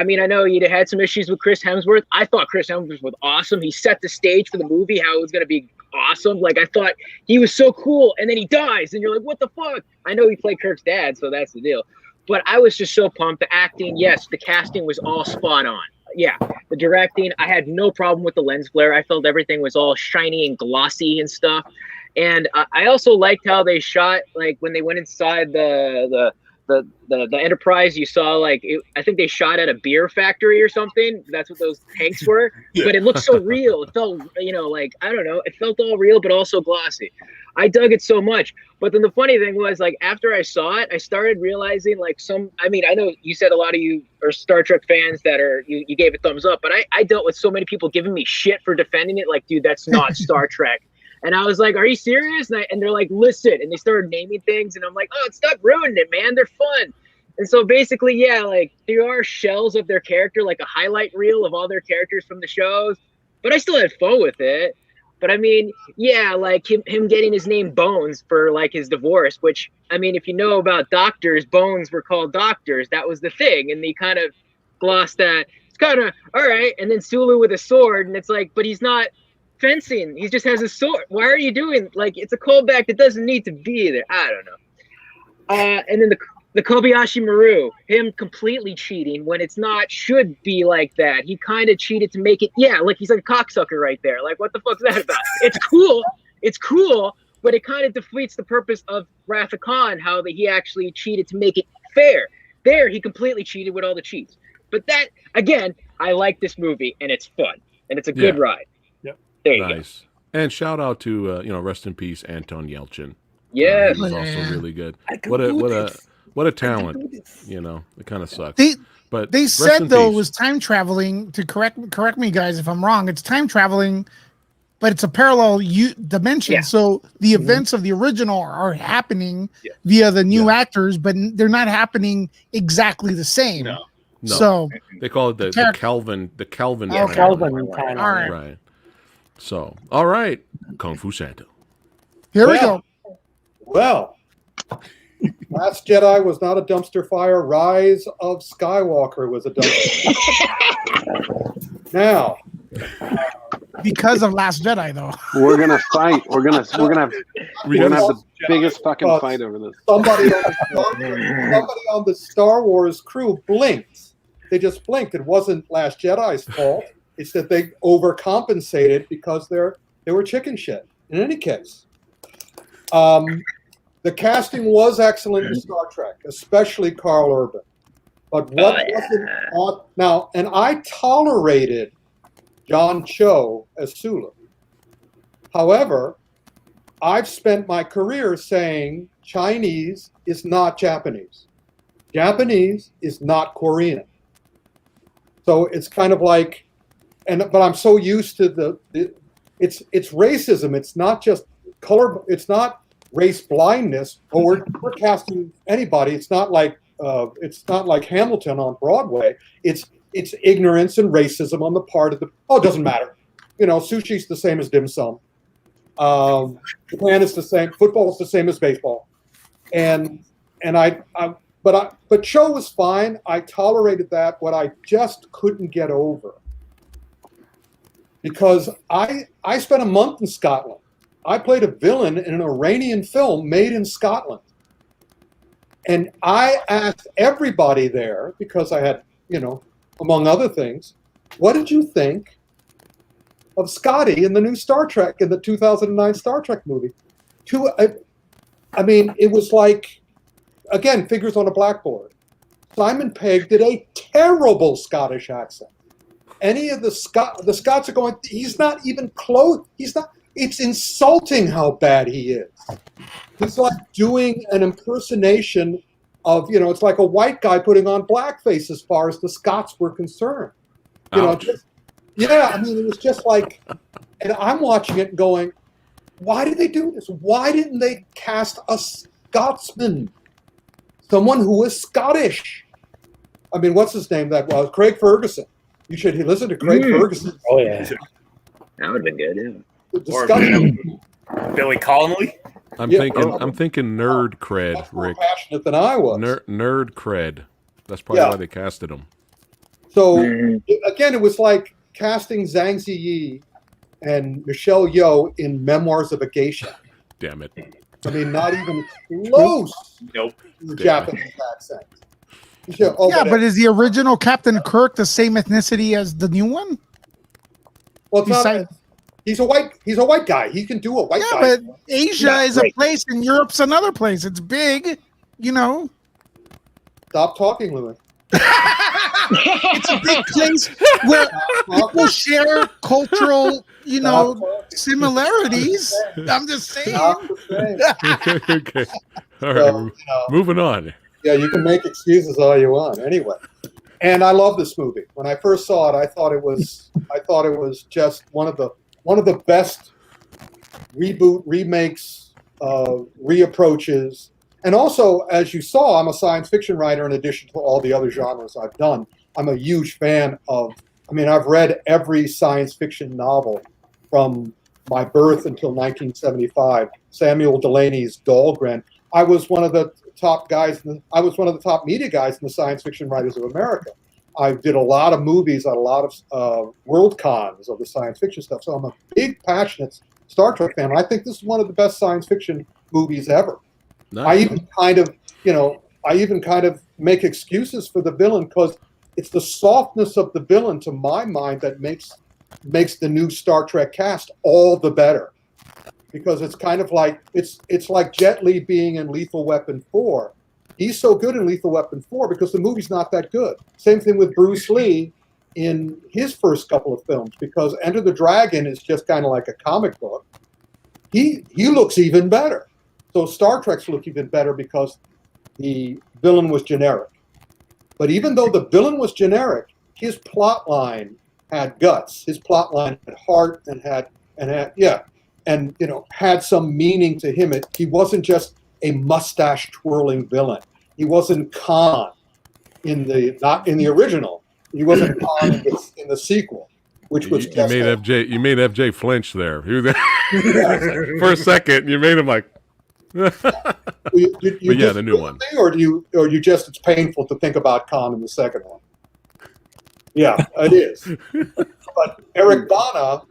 mean, I know you had some issues with Chris Hemsworth. I thought Chris Hemsworth was awesome. He set the stage for the movie, how it was going to be awesome. Like, I thought he was so cool, and then he dies, and you're like, what the fuck? I know he played Kirk's dad, so that's the deal. But I was just so pumped. The acting, yes, the casting was all spot on. Yeah, the directing, I had no problem with the lens flare. I felt everything was all shiny and glossy and stuff. And I also liked how they shot, like, when they went inside the Enterprise, you saw like I think they shot at a beer factory or something. That's what those tanks were. Yeah. But it looked so real. It felt, like, I don't know, it felt all real but also glossy. I dug it so much. But then the funny thing was, like, after I saw it, I started realizing, like, I know you said a lot of you are Star Trek fans that are you gave it thumbs up, but I dealt with so many people giving me shit for defending it, like, dude, that's not Star Trek. And I was like, are you serious? And they're like, listen. And they started naming things. And I'm like, oh, stop ruining it, man. They're fun. And so basically, yeah, like, there are shells of their character, like a highlight reel of all their characters from the shows. But I still had fun with it. But I mean, yeah, like him getting his name Bones for like his divorce, which, I mean, if you know about doctors, Bones were called doctors. That was the thing. And they kind of glossed that. It's kind of, all right. And then Sulu with a sword. And it's like, but he's not fencing. He just has a sword. Why are you doing, like, it's a callback that doesn't need to be there. I don't know. And then the Kobayashi Maru, him completely cheating when it's not, should be like that. He kind of cheated to make it, yeah, like he's like a cocksucker right there. Like, what the fuck's that about? It's cool, but it kind of defeats the purpose of Wrath of Khan, how that he actually cheated to make it fair. There, he completely cheated with all the cheats. But that, again, I like this movie, and it's fun, and it's a good ride. There you go.
And shout out to rest in peace, Anton Yelchin.
Yes.
He's also really good. What What a talent. You know, it kind of sucks. But
They
rest
said
in
though it
peace.
was time traveling. To correct me, guys, if I'm wrong. It's time traveling, but it's a parallel dimension.
Yeah.
So the events of the original are happening
Yeah.
via the new
Yeah.
actors, but they're not happening exactly the same.
No.
No.
So
They call it the
character-
Calvin
Yeah,
timeline.
Calvin and Tyler.
all right,
Right. So, all right, Kung Fu Santo.
here we go.
Well, Last Jedi was not a dumpster fire. Rise of Skywalker was a dumpster fire. Now,
Because of Last Jedi, though.
We're gonna fight. We're gonna have the biggest fucking
But
fight over this.
somebody on the Star Wars crew blinked. They just blinked. It wasn't Last Jedi's fault. It's that they overcompensated because they were chicken shit. In any case, the casting was excellent in Star Trek, especially Carl Urban. But what wasn't now? And I tolerated John Cho as Sulu. However, I've spent my career saying Chinese is not Japanese. Japanese is not Korean. So it's kind of like, but I'm so used to it's racism. It's not just color. It's not race blindness. Or we're casting anybody. It's not like Hamilton on Broadway. It's ignorance and racism on the part of the. Oh, it doesn't matter. You know, sushi's the same as dim sum. Japan is the same. Football is the same as baseball. But Cho was fine. I tolerated that. What I just couldn't get over, because I spent a month in Scotland. I played a villain in an Iranian film made in Scotland. And I asked everybody there, because I had, among other things, what did you think of Scotty in the new Star Trek, in the 2009 Star Trek movie? It was like, again, figures on a blackboard. Simon Pegg did a terrible Scottish accent. Any of the Scots are going, he's not even close. It's insulting how bad he is. It's like doing an impersonation of, it's like a white guy putting on blackface as far as the Scots were concerned. It was just like, and I'm watching it and going, why did they do this? Why didn't they cast a Scotsman? Someone who was Scottish. I mean, what's his name? That was Craig Ferguson. You should listen to Craig Ferguson.
Oh yeah,
that would have been good.
Yeah.
Billy Connolly.
I'm thinking nerd cred,
Much more
Rick.
passionate than I was.
Nerd cred. That's probably why they casted him.
So again, it was like casting Zhang Ziyi and Michelle Yeoh in Memoirs of a Geisha.
Damn it.
I mean, not even close
Nope.
to the Japanese accent.
But is the original Captain Kirk the same ethnicity as the new one?
Well, he's a white guy. He can do a white guy.
Yeah, but Asia is a place and Europe's another place. It's big,
Stop talking, Louis.
It's a big place where people share cultural, similarities. I'm just saying.
Okay. All right. Moving on.
Yeah, you can make excuses all you want. Anyway, and I love this movie. When I first saw it, I thought it was just one of the best remakes, reapproaches. And also, as you saw, I'm a science fiction writer in addition to all the other genres I've done. I'm a huge fan I've read every science fiction novel from my birth until 1975. Samuel Delaney's Dahlgren. I was one of the top media guys in the Science Fiction Writers of America. I did a lot of movies, a lot of world cons of the science fiction stuff. So I'm a big, passionate Star Trek fan. I think this is one of the best science fiction movies ever.
Nice.
I even kind of make excuses for the villain because it's the softness of the villain, to my mind, that makes the new Star Trek cast all the better. Because it's kind of like it's like Jet Li being in Lethal Weapon 4. He's so good in Lethal Weapon 4 because the movie's not that good. Same thing with Bruce Lee in his first couple of films, because Enter the Dragon is just kind of like a comic book. He looks even better. So Star Trek's look even better because the villain was generic. But even though the villain was generic, his plot line had guts. His plot line had heart and had some meaning to him. He wasn't just a mustache twirling villain. He wasn't Khan not in the original. He wasn't Khan in the sequel, which was
you made FJ flinch there. For a second, you made him like. The new one.
Or you just it's painful to think about Khan in the second one. Yeah, it is. But Eric Bana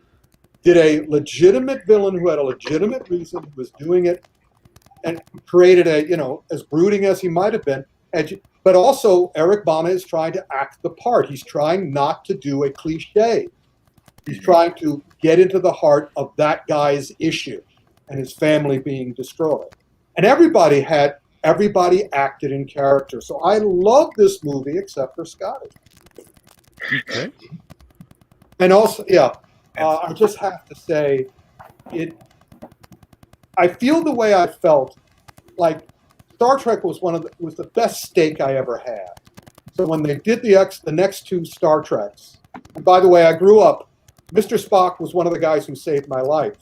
did a legitimate villain who had a legitimate reason, who was doing it, and created as brooding as he might have been. But also, Eric Bana is trying to act the part. He's trying not to do a cliche. He's trying to get into the heart of that guy's issue and his family being destroyed. And everybody acted in character. So I love this movie, except for Scotty.
Okay.
And also, I just have to say, I feel the way I felt, like Star Trek was was the best steak I ever had. So when they did the next two Star Treks, and by the way, I grew up, Mr. Spock was one of the guys who saved my life.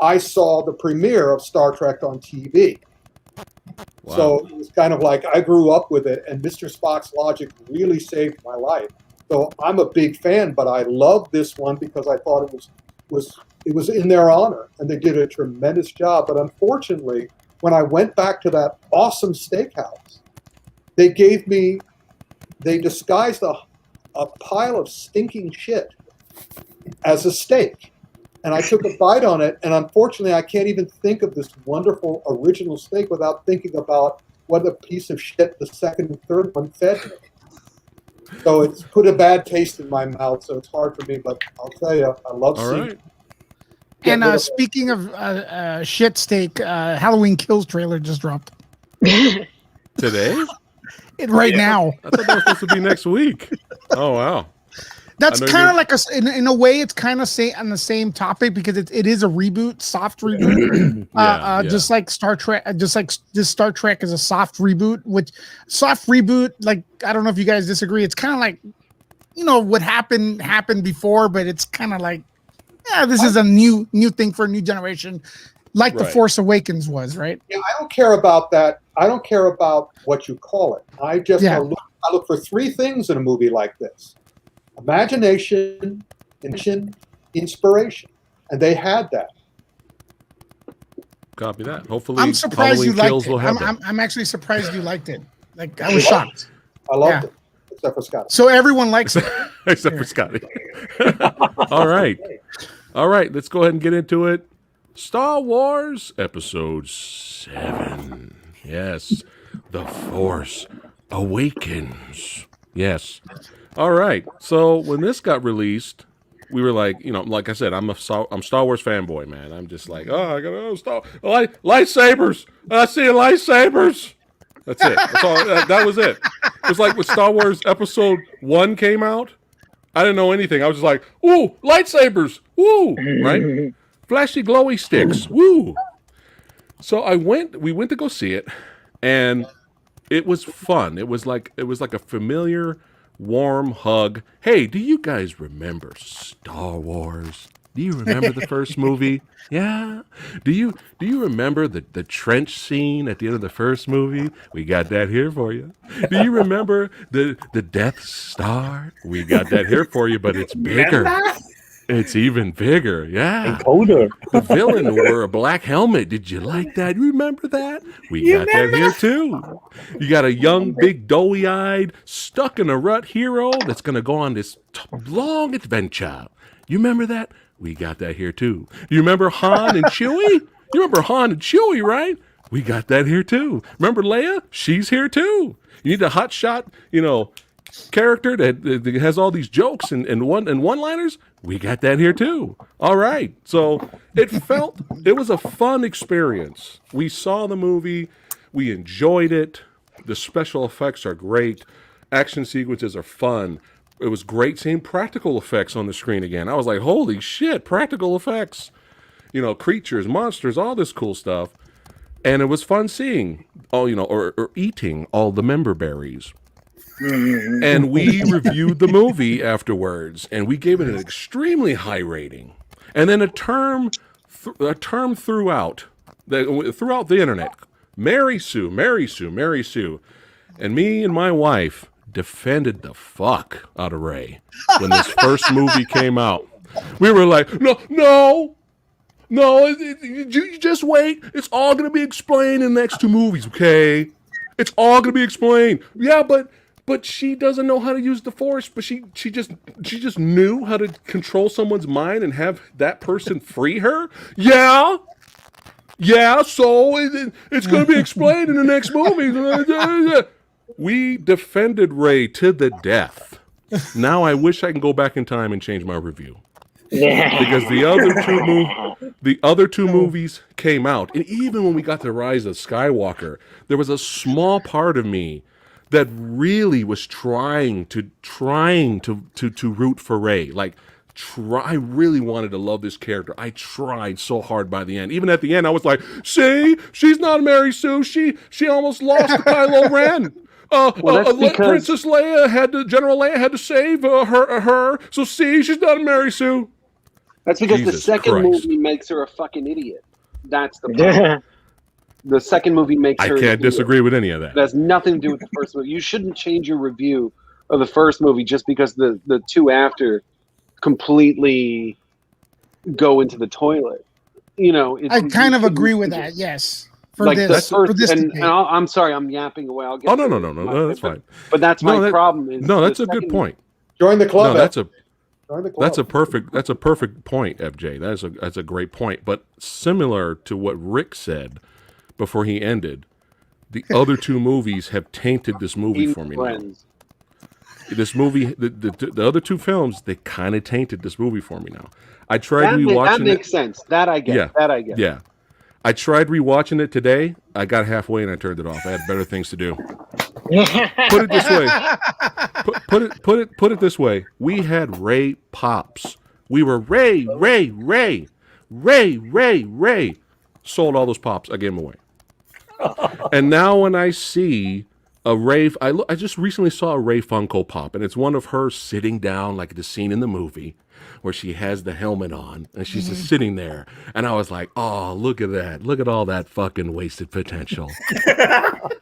I saw the premiere of Star Trek on TV. Wow. So it was kind of like I grew up with it, and Mr. Spock's logic really saved my life. So I'm a big fan, but I love this one because I thought it was in their honor, and they did a tremendous job. But unfortunately, when I went back to that awesome steakhouse, they disguised a pile of stinking shit as a steak. And I took a bite on it, and unfortunately, I can't even think of this wonderful original steak without thinking about what a piece of shit the second and third one fed me. So it's put a bad taste in my mouth, so it's hard for me, but I'll tell you, I love seeing it.
And speaking of shit steak, Halloween Kills trailer just dropped.
Today?
Right now.
I thought that was supposed to be next week. Oh, wow.
That's kind of like in a way, it's kind of on the same topic because it is a reboot, soft reboot. Just like Star Trek, just like this Star Trek is a soft reboot. Which soft reboot, like I don't know if you guys disagree. It's kind of like what happened before, but it's kind of like this is a new thing for a new generation, like The Force Awakens was, right?
Yeah, I don't care about that. I don't care about what you call it. I just I look for three things in a movie like this. Imagination, inspiration, and they had that.
Copy that. Hopefully,
I'm surprised you liked it.
I'm
actually surprised you liked it. Like I was shocked.
I loved it, except for Scotty.
So everyone likes it,
except for Scotty. All right. Let's go ahead and get into it. Star Wars Episode 7. Yes, The Force Awakens. Yes. All right. So when this got released, we were like, like I said, I'm Star Wars fanboy, man. I'm just like, I got lightsabers. I see lightsabers. That's it. That's all. That was it. It was like when Star Wars Episode 1 came out. I didn't know anything. I was just like, ooh, lightsabers. Woo. Right? Flashy glowy sticks. Woo. So we went to go see it, and it was fun. It was like a familiar, warm hug. Hey, do you guys remember Star Wars? Do you remember the first movie? Yeah. Do you remember the trench scene at the end of the first movie? We got that here for you. Do you remember the Death Star? We got that here for you, but it's bigger. It's even bigger, yeah.
And colder.
The villain wore a black helmet. Did you like that? You remember that? We got that here too. You got a young, big, doughy-eyed, stuck in a rut hero that's going to go on this long adventure. You remember that? We got that here too. You remember Han and Chewie? You remember Han and Chewie, right? We got that here too. Remember Leia? She's here too. You need a hotshot, character that has all these jokes and one-liners. We got that here too. All right. So it was a fun experience. We saw the movie. We enjoyed it. The special effects are great. Action sequences are fun. It was great seeing practical effects on the screen again. I was like, holy shit, practical effects. Creatures, monsters, all this cool stuff. And it was fun seeing or eating all the member berries. And we reviewed the movie afterwards, and we gave it an extremely high rating. And then a term throughout the internet, Mary Sue, Mary Sue, Mary Sue. And me and my wife defended the fuck out of Ray when this first movie came out. We were like, no, you just wait. It's all going to be explained in the next two movies, okay? It's all going to be explained. Yeah, but she doesn't know how to use the Force, but she just knew how to control someone's mind and have that person free her? Yeah, so it's going to be explained in the next movie. We defended Ray to the death. Now I wish I can go back in time and change my review. Because the other two movies came out, and even when we got to Rise of Skywalker, there was a small part of me that really was trying to root for Rey. Like, I really wanted to love this character. I tried so hard by the end. Even at the end, I was like, "See, she's not Mary Sue. She almost lost to Kylo Ren." Princess Leia General Leia had to save her. So see, she's not a Mary Sue.
That's because the second movie makes her a fucking idiot. That's the problem. The second movie makes her.
I can't disagree with any of that.
It has nothing to do with the first movie. You shouldn't change your review of the first movie just because the two after completely go into the toilet.
I kind of agree with that. Yes.
I'm sorry, I'm yapping away. I'll get
no, that's fine.
But that's my problem.
That's a good point.
Join the club.
That's a perfect point, FJ. That's a great point. But similar to what Rick said before he ended, the other two movies have tainted this movie for me now. This movie, the other two films, they kind of tainted this movie for me now. I tried rewatching it.
That makes sense. That I get.
Yeah. I tried rewatching it today. I got halfway and I turned it off. I had better things to do. Put it this way. Put it this way. We had Ray pops. We were Ray. Sold all those pops. I gave them away. And now when I see a Ray, I just recently saw a Ray Funko Pop, and it's one of her sitting down like the scene in the movie where she has the helmet on and she's just sitting there. And I was like, oh, look at that. Look at all that fucking wasted potential.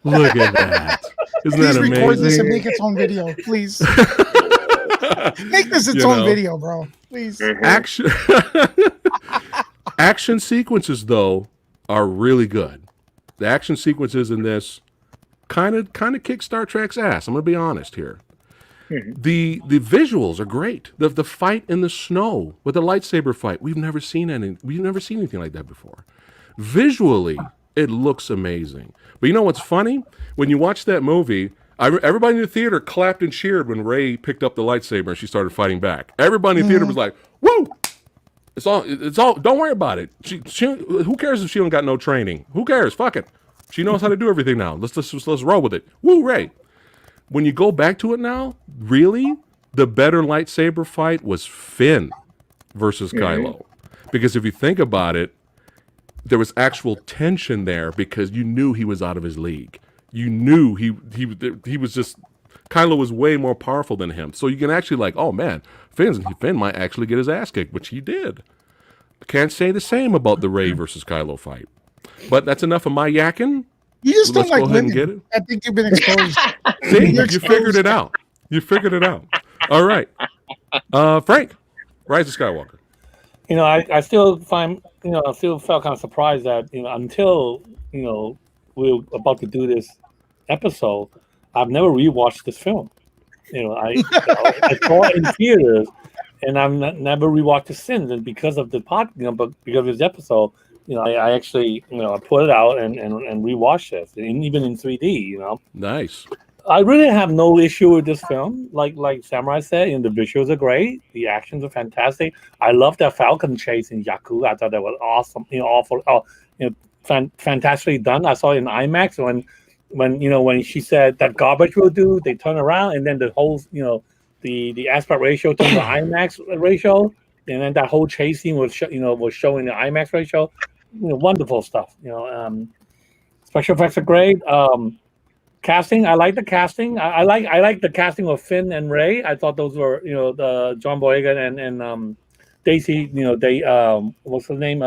Look at that. Isn't that amazing?
Record this and make its own video, please. Make this its own video, bro. Please.
Action sequences, though, are really good. The action sequences in this kind of kick Star Trek's ass. I'm going to be honest here. The visuals are great. The fight in the snow with the lightsaber fight, we've never seen anything like that before. Visually, it looks amazing. But you know what's funny? When you watch that movie, everybody in the theater clapped and cheered when Rey picked up the lightsaber and she started fighting back. Everybody in the theater was like, "Woo! It's all. Don't worry about it. She who cares if she don't got no training? Who cares? Fuck it. She knows how to do everything now. Let's roll with it. Woo, Rey." When you go back to it now, really, the better lightsaber fight was Finn versus Kylo. Because if you think about it, there was actual tension there because you knew he was out of his league. You knew he was just, Kylo was way more powerful than him. So you can actually like, oh man, Finn might actually get his ass kicked, which he did. I can't say the same about the Rey versus Kylo fight. But that's enough of my yakking.
You just don't like women. I think you've been exposed.
See, you figured it out. All right. Frank, Rise of Skywalker.
I still find, I still felt kind of surprised that, until, we're about to do this episode, I've never rewatched this film. I saw it in theaters, and I've never rewatched it since. And because of the but because of this episode, I actually, I put it out and rewatched it, and even in 3D,
Nice.
I really have no issue with this film. Like Samurai said, the visuals are great, the actions are fantastic. I love that Falcon chase in Jakku. I thought that was awesome. Fantastically done. I saw it in IMAX when she said that garbage will do. They turn around and then the whole, the aspect ratio to the IMAX ratio, and then that whole chase scene was showing the IMAX ratio. Wonderful stuff. Special effects are great. Casting, I like the casting. I like the casting of Finn and Ray. I thought those were, the John Boyega and Daisy. They what's her name?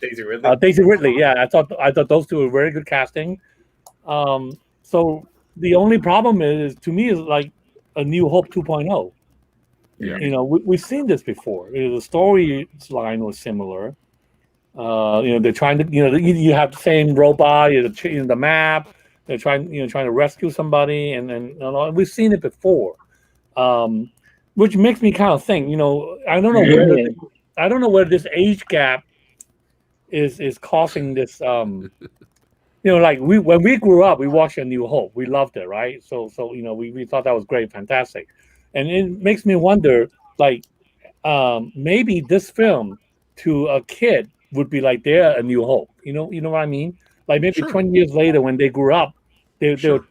Daisy Ridley.
Daisy Ridley. Yeah, I thought those two were very good casting. So the only problem is to me is like a New Hope 2.0.
Yeah.
We've seen this before. The story line was similar. They're trying to, you have the same robot, the map. They're trying to rescue somebody, and we've seen it before, which makes me kind of think. I don't know where this age gap is causing this. Like when we grew up, we watched A New Hope. We loved it, right? So we thought that was great, fantastic, and it makes me wonder, like, maybe this film to a kid would be like they're A New Hope. You know what I mean? Like maybe 20 years later when they grew up, they got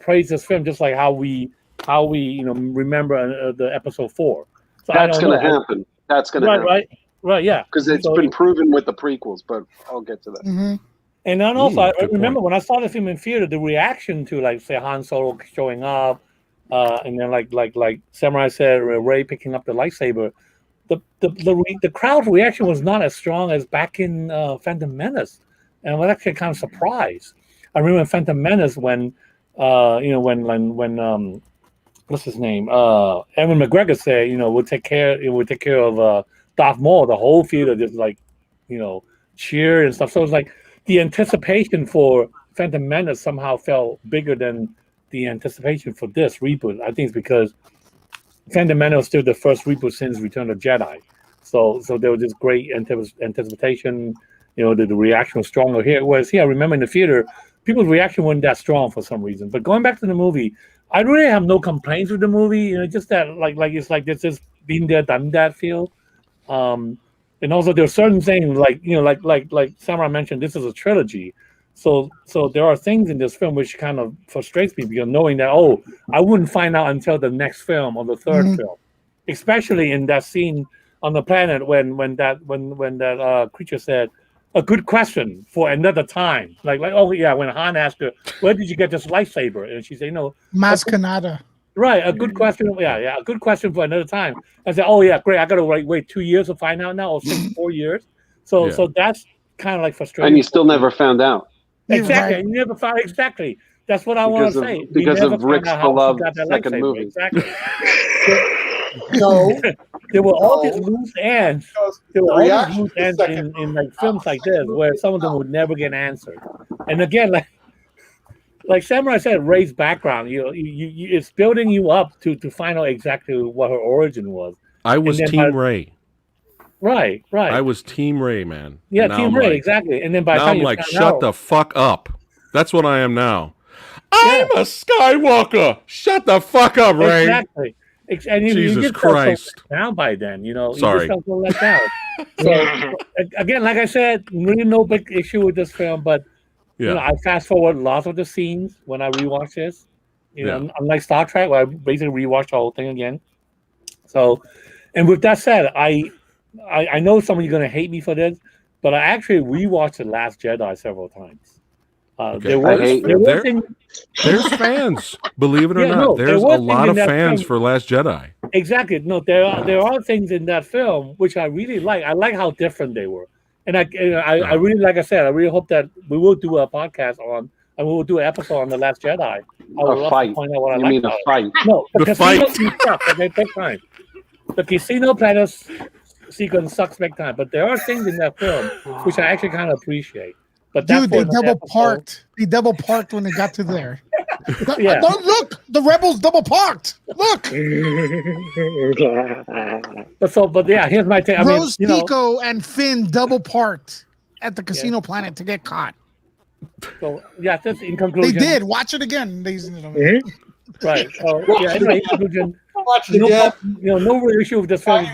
praise this film just like how we remember the episode 4. So
that's going to happen. That's going to happen.
Right, yeah.
Because it's been proven with the prequels, but I'll get to that.
Mm-hmm.
And then also, I remember when I saw the film in theater, the reaction to, like, say, Han Solo showing up, and then like Samurai said, Ray picking up the lightsaber. The crowd reaction was not as strong as back in Phantom Menace, and I was actually kind of surprised. I remember in Phantom Menace when what's his name? Evan McGregor said, we'll take care of Darth Maul. The whole theater just cheer and stuff. So it's like the anticipation for Phantom Menace somehow felt bigger than the anticipation for this reboot. I think it's because Phantom Menace was still the first reboot since Return of the Jedi. So there was this great anticipation. The reaction was stronger here. Whereas here, I remember in the theater, people's reaction wasn't that strong for some reason. But going back to the movie, I really have no complaints with the movie. Just that like it's like this just been there, done that feel. And also there are certain things like Samurai mentioned, this is a trilogy. So there are things in this film which kind of frustrates me because knowing that, I wouldn't find out until the next film or the third film, especially in that scene on the planet when that creature said, "A good question for another time." Like when Han asked her, "Where did you get this lightsaber?" and she said,
Mas Kanata.
Right, a good question. Yeah, a good question for another time. I said, "Oh yeah, great. I got to wait 2 years to find out now, or 4 years." So that's kind of like frustrating.
And you still never found out.
Exactly, right. You never found exactly. That's what I want to say.
Because of Rick's beloved second movie.
Exactly. No, there were all these loose ends. There were all these loose ends in like films like this, where some of them would never get answered. And again, like Samurai said, Ray's background, it's building you up to find out exactly what her origin was.
I was Team Ray.
Right.
I was Team Ray, man.
Yeah, Team Ray, exactly. And then by the time
I'm like, shut the fuck up. That's what I am now. I'm a Skywalker. Shut the fuck up, Ray.
Exactly. And
Jesus Christ.
So down by then,
Sorry.
You just felt so let down. So again, like I said, really no big issue with this film, but I fast forward lots of the scenes when I rewatch this. Unlike Star Trek, where I basically rewatched the whole thing again. So, and with that said, I know some of you are going to hate me for this, but I actually rewatched The Last Jedi several times.
There's fans, believe it or not. There's a lot of fans for Last Jedi.
Exactly. No, there are things in that film which I really like. I like how different they were. And I really, like I said, I really hope that we will do a podcast on, and we will do an episode on The Last Jedi. I would love to point out what I like about it. No, the fight. They take time. The Casino Planet sequence sucks big time, but there are things in that film which I actually kind of appreciate. But
dude, they double parked. They double parked when they got to there. Look, the rebels double parked. Look.
But here's my take.
Rose Tico and Finn double parked at the Casino Planet to get caught.
So just in conclusion,
they did. Watch it again, ladies and gentlemen.
Right. So in conclusion, no real issue with this film.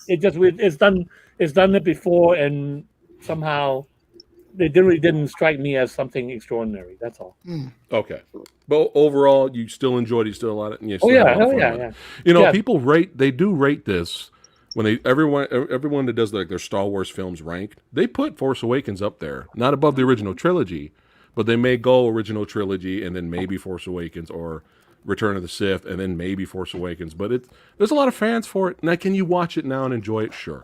It's done it before, and somehow it didn't strike me as something extraordinary. That's all.
Okay, but overall, you still enjoyed it. You still a lot of.
Yeah.
People rate. They do rate this when everyone that does like their Star Wars films ranked, they put Force Awakens up there, not above the original trilogy, but they may go original trilogy and then maybe Force Awakens or Return of the Sith and then maybe Force Awakens. But there's a lot of fans for it. Now, can you watch it now and enjoy it? Sure,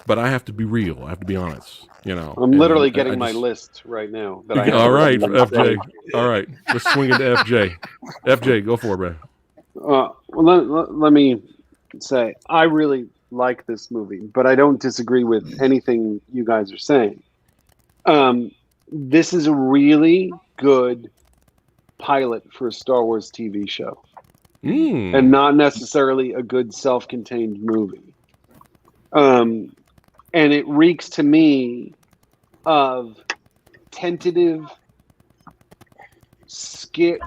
but I have to be real. I have to be honest.
I'm literally getting my list right now. That I have
all right, FJ. All right, let's swing into FJ. FJ, go for it, man.
Well, let me say, I really like this movie, but I don't disagree with anything you guys are saying. This is a really good pilot for a Star Wars TV show, and not necessarily a good self-contained movie. And it reeks to me of tentative,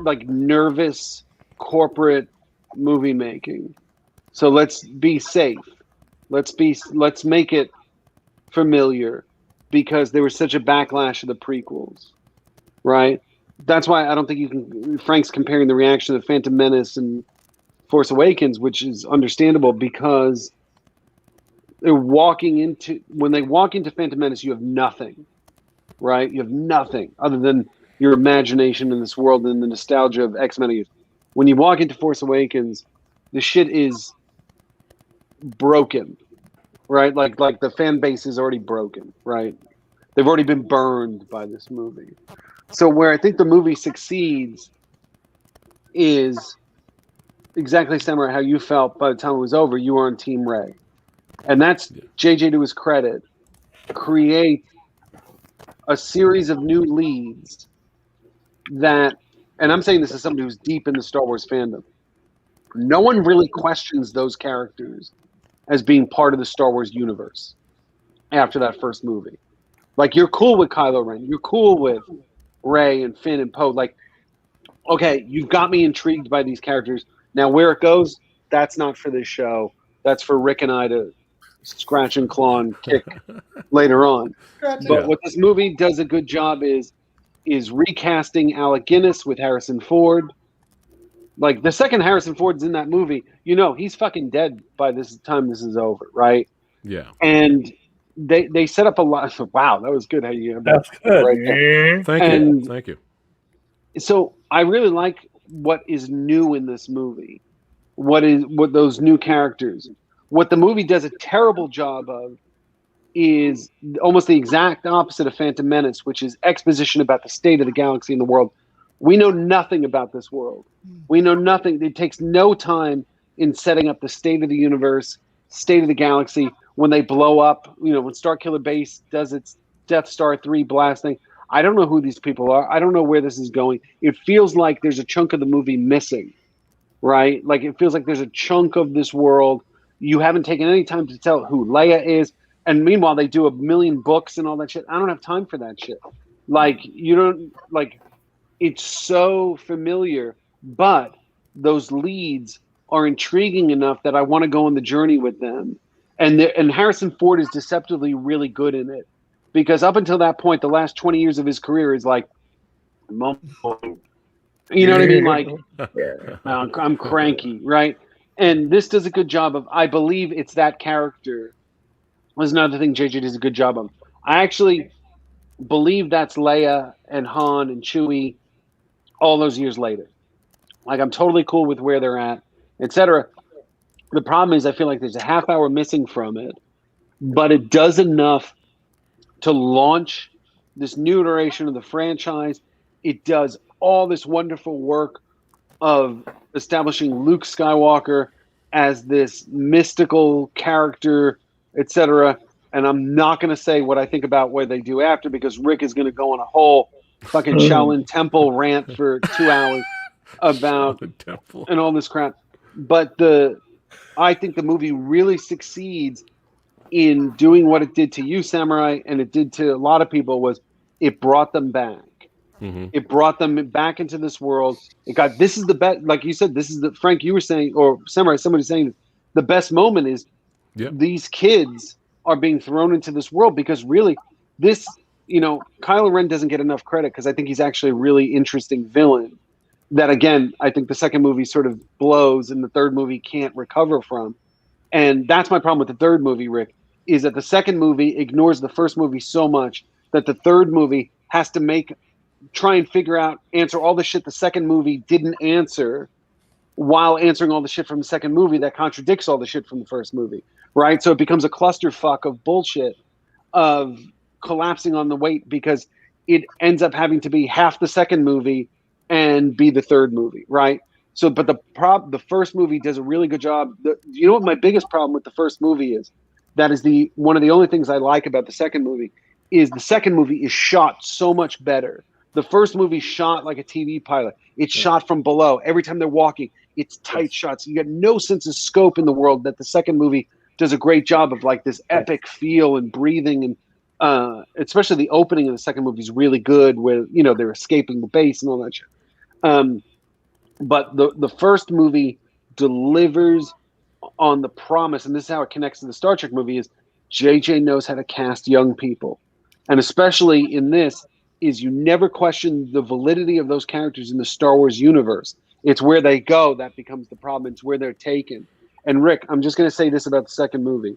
like nervous corporate movie making. So let's be safe. Let's make it familiar, because there was such a backlash of the prequels, right? That's why I don't think you can. Frank's comparing the reaction of Phantom Menace and Force Awakens, which is understandable, because when they walk into Phantom Menace, you have nothing, right? You have nothing other than your imagination in this world and the nostalgia of X-Men. When you walk into Force Awakens, the shit is broken, right? Like the fan base is already broken, right? They've already been burned by this movie. So where I think the movie succeeds is exactly, Samurai, how you felt by the time it was over. You were on Team Rey. And that's JJ, to his credit, create a series of new leads that, and I'm saying this as somebody who's deep in the Star Wars fandom, no one really questions those characters as being part of the Star Wars universe after that first movie. Like, you're cool with Kylo Ren, you're cool with Rey and Finn and Poe. Like, okay, you've got me intrigued by these characters. Now, where it goes, that's not for this show. That's for Rick and I to scratch and claw and kick later on. But what this movie does a good job is recasting Alec Guinness with Harrison Ford. Like, the second Harrison Ford's in that movie, he's fucking dead by this time this is over, right?
Yeah.
And they set up a lot. Wow, that was good. How you have that?
That's good.
Right there.
Thank you.
So I really like what is new in this movie. What those new characters. What the movie does a terrible job of is almost the exact opposite of Phantom Menace, which is exposition about the state of the galaxy and the world. We know nothing about this world. We know nothing. It takes no time in setting up the state of the universe, state of the galaxy. When they blow up, when Starkiller Base does its Death Star 3 blasting, I don't know who these people are. I don't know where this is going. It feels like there's a chunk of the movie missing, right? Like, it feels like there's a chunk of this world. You haven't taken any time to tell who Leia is. And meanwhile, they do a million books and all that shit. I don't have time for that shit. Like, it's so familiar, but those leads are intriguing enough that I want to go on the journey with them. And Harrison Ford is deceptively really good in it, because up until that point, the last 20 years of his career is like, you know what I mean? Like, I'm cranky, right? And this does a good job of, I believe it's that character. Was another thing JJ does a good job of. I actually believe that's Leia and Han and Chewie all those years later. Like, I'm totally cool with where they're at, etc. The problem is I feel like there's a half hour missing from it, but it does enough to launch this new iteration of the franchise. It does all this wonderful work of establishing Luke Skywalker as this mystical character, etc. And I'm not going to say what I think about what they do after, because Rick is going to go on a whole fucking Shaolin Temple rant for 2 hours about and all this crap. But I think the movie really succeeds in doing what it did to you, Samurai, and it did to a lot of people, was it brought them back. Mm-hmm. It brought them back into this world. This is the best, like you said, this is the, Frank, you were saying, or Samurai, somebody saying, the best moment is these kids are being thrown into this world, because really this, Kylo Ren doesn't get enough credit, because I think he's actually a really interesting villain that, again, I think the second movie sort of blows and the third movie can't recover from. And that's my problem with the third movie, Rick, is that the second movie ignores the first movie so much that the third movie has to try and answer all the shit the second movie didn't answer, while answering all the shit from the second movie that contradicts all the shit from the first movie, right? So it becomes a clusterfuck of bullshit of collapsing on the weight because it ends up having to be half the second movie and be the third movie, right? So, but the first movie does a really good job. You know what my biggest problem with the first movie is? That is one of the only things I like about the second movie is the second movie is shot so much better. The first movie shot like a TV pilot. It's shot from below. Every time they're walking, it's tight shots. You get no sense of scope in the world. That the second movie does a great job of like this epic feel and breathing, and especially the opening of the second movie is really good, where they're escaping the base and all that shit. But the first movie delivers on the promise, and this is how it connects to the Star Trek movie, is JJ knows how to cast young people. And especially in this, is you never question the validity of those characters in the Star Wars universe. It's where they go that becomes the problem. It's where they're taken. And Rick, I'm just going to say this about the second movie.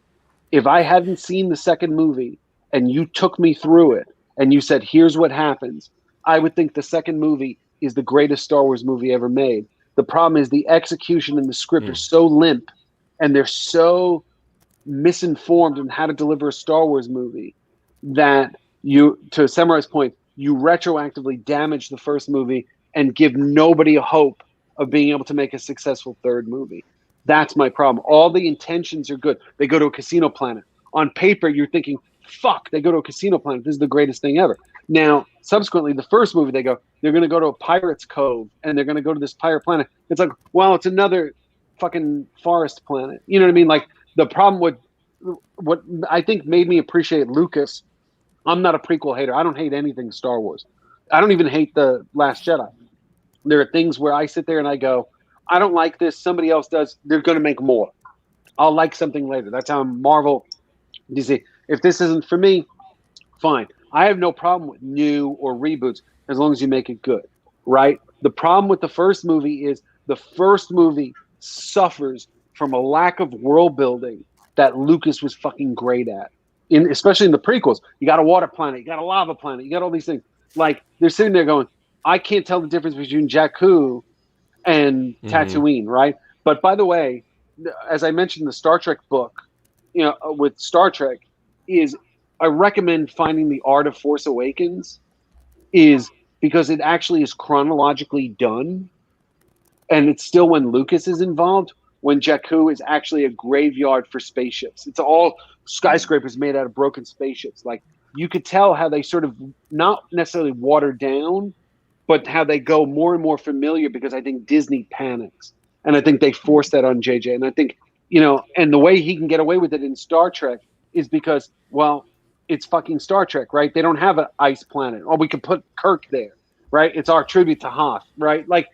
If I hadn't seen the second movie and you took me through it and you said, here's what happens, I would think the second movie is the greatest Star Wars movie ever made. The problem is the execution and the script are so limp and they're so misinformed on how to deliver a Star Wars movie that to Samurai's point, you retroactively damage the first movie and give nobody a hope of being able to make a successful third movie. That's my problem. All the intentions are good. They go to a casino planet. On paper, you're thinking, fuck, they go to a casino planet. This is the greatest thing ever. Now, subsequently, the first movie, they're going to go to a pirate's cove, and they're going to go to this pirate planet. It's like, well, it's another fucking forest planet. You know what I mean? Like, the problem with what I think made me appreciate Lucas, I'm not a prequel hater. I don't hate anything Star Wars. I don't even hate The Last Jedi. There are things where I sit there and I go, I don't like this. Somebody else does. They're going to make more. I'll like something later. That's how Marvel, DC. If this isn't for me, fine. I have no problem with new or reboots as long as you make it good, right? The problem with the first movie is the first movie suffers from a lack of world building that Lucas was fucking great at. Especially in the prequels. You got a water planet, you got a lava planet, you got all these things. Like, they're sitting there going, I can't tell the difference between Jakku and Tatooine, right? But by the way, as I mentioned in the Star Trek book, with Star Trek, is I recommend finding The Art of Force Awakens, is because it actually is chronologically done, and it's still when Lucas is involved, when Jakku is actually a graveyard for spaceships. It's all skyscrapers made out of broken spaceships. Like, you could tell how they sort of not necessarily watered down, but how they go more and more familiar, because I think Disney panics. And I think they force that on JJ. And I think, and the way he can get away with it in Star Trek is because, well, it's fucking Star Trek, right? They don't have an ice planet. Or we could put Kirk there, right? It's our tribute to Hoth, right? Like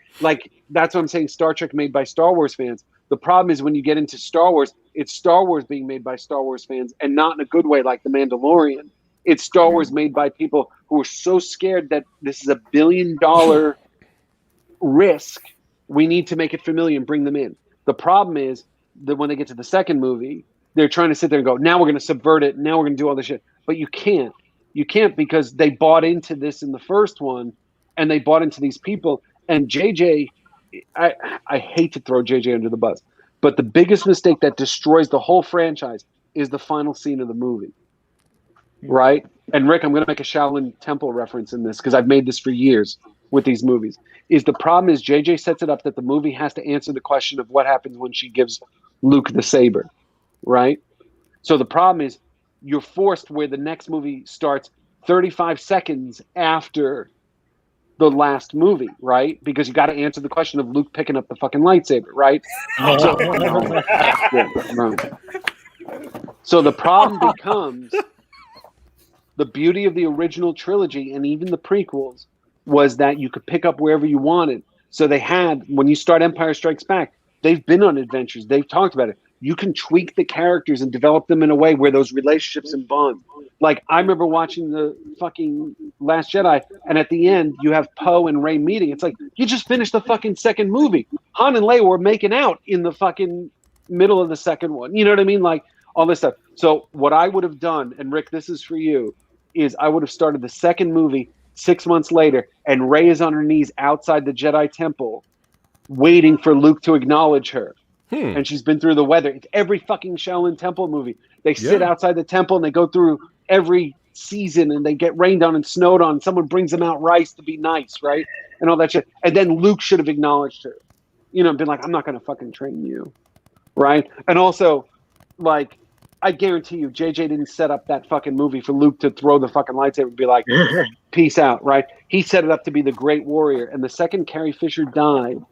that's what I'm saying, Star Trek made by Star Wars fans. The problem is when you get into Star Wars, it's Star Wars being made by Star Wars fans, and not in a good way like The Mandalorian. It's Star Wars made by people who are so scared that this is $1 billion risk. We need to make it familiar and bring them in. The problem is that when they get to the second movie, they're trying to sit there and go, now we're going to subvert it. Now we're going to do all this shit. But you can't. You can't, because they bought into this in the first one, and they bought into these people. And JJ, I hate to throw JJ under the bus, but the biggest mistake that destroys the whole franchise is the final scene of the movie. Right? And Rick, I'm going to make a Shaolin Temple reference in this, because I've made this for years with these movies. The problem is JJ sets it up that the movie has to answer the question of what happens when she gives Luke the saber, right? So the problem is you're forced where the next movie starts 35 seconds after the last movie, right? Because you got to answer the question of Luke picking up the fucking lightsaber, right? So the problem becomes, the beauty of the original trilogy and even the prequels was that you could pick up wherever you wanted. So they had, when you start Empire Strikes Back, they've been on adventures. They've talked about it. You can tweak the characters and develop them in a way where those relationships and bonds. Like, I remember watching the fucking Last Jedi, and at the end, you have Poe and Rey meeting. It's like, you just finished the fucking second movie. Han and Leia were making out in the fucking middle of the second one. You know what I mean? Like all this stuff. So what I would have done, and Rick, this is for you, is I would have started the second movie 6 months later, and Rey is on her knees outside the Jedi Temple, waiting for Luke to acknowledge her. And she's been through the weather. It's every fucking Shaolin Temple movie. They sit outside the temple and they go through every season and they get rained on and snowed on. Someone brings them out rice to be nice, right? And all that shit. And then Luke should have acknowledged her. You know, been like, I'm not going to fucking train you. Right? And also, like, I guarantee you, JJ didn't set up that fucking movie for Luke to throw the fucking lightsaber and be like, peace out, right? He set it up to be the great warrior. And the second Carrie Fisher died,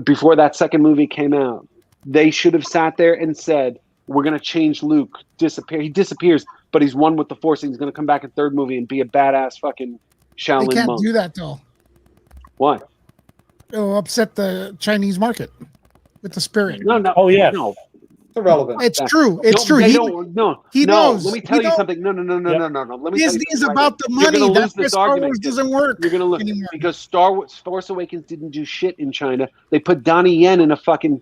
before that second movie came out, they should have sat there and said, we're going to change Luke. He disappears, but he's one with the Force, and he's going to come back in third movie and be a badass fucking Shaolin
They can't
monk.
do that, though.
Why?
It'll upset the Chinese market with the spirit.
No.
Oh, yeah.
No.
It's irrelevant.
It's true. It's true.
They
He
Let
knows.
me tell you
knows.
something. No. Let me tell you
Disney is
something
about the
You're
money.
gonna lose
That's why
this
Star
argument.
Wars doesn't work.
You're gonna look
anymore.
because Force Awakens didn't do shit in China. They put Donnie Yen in a fucking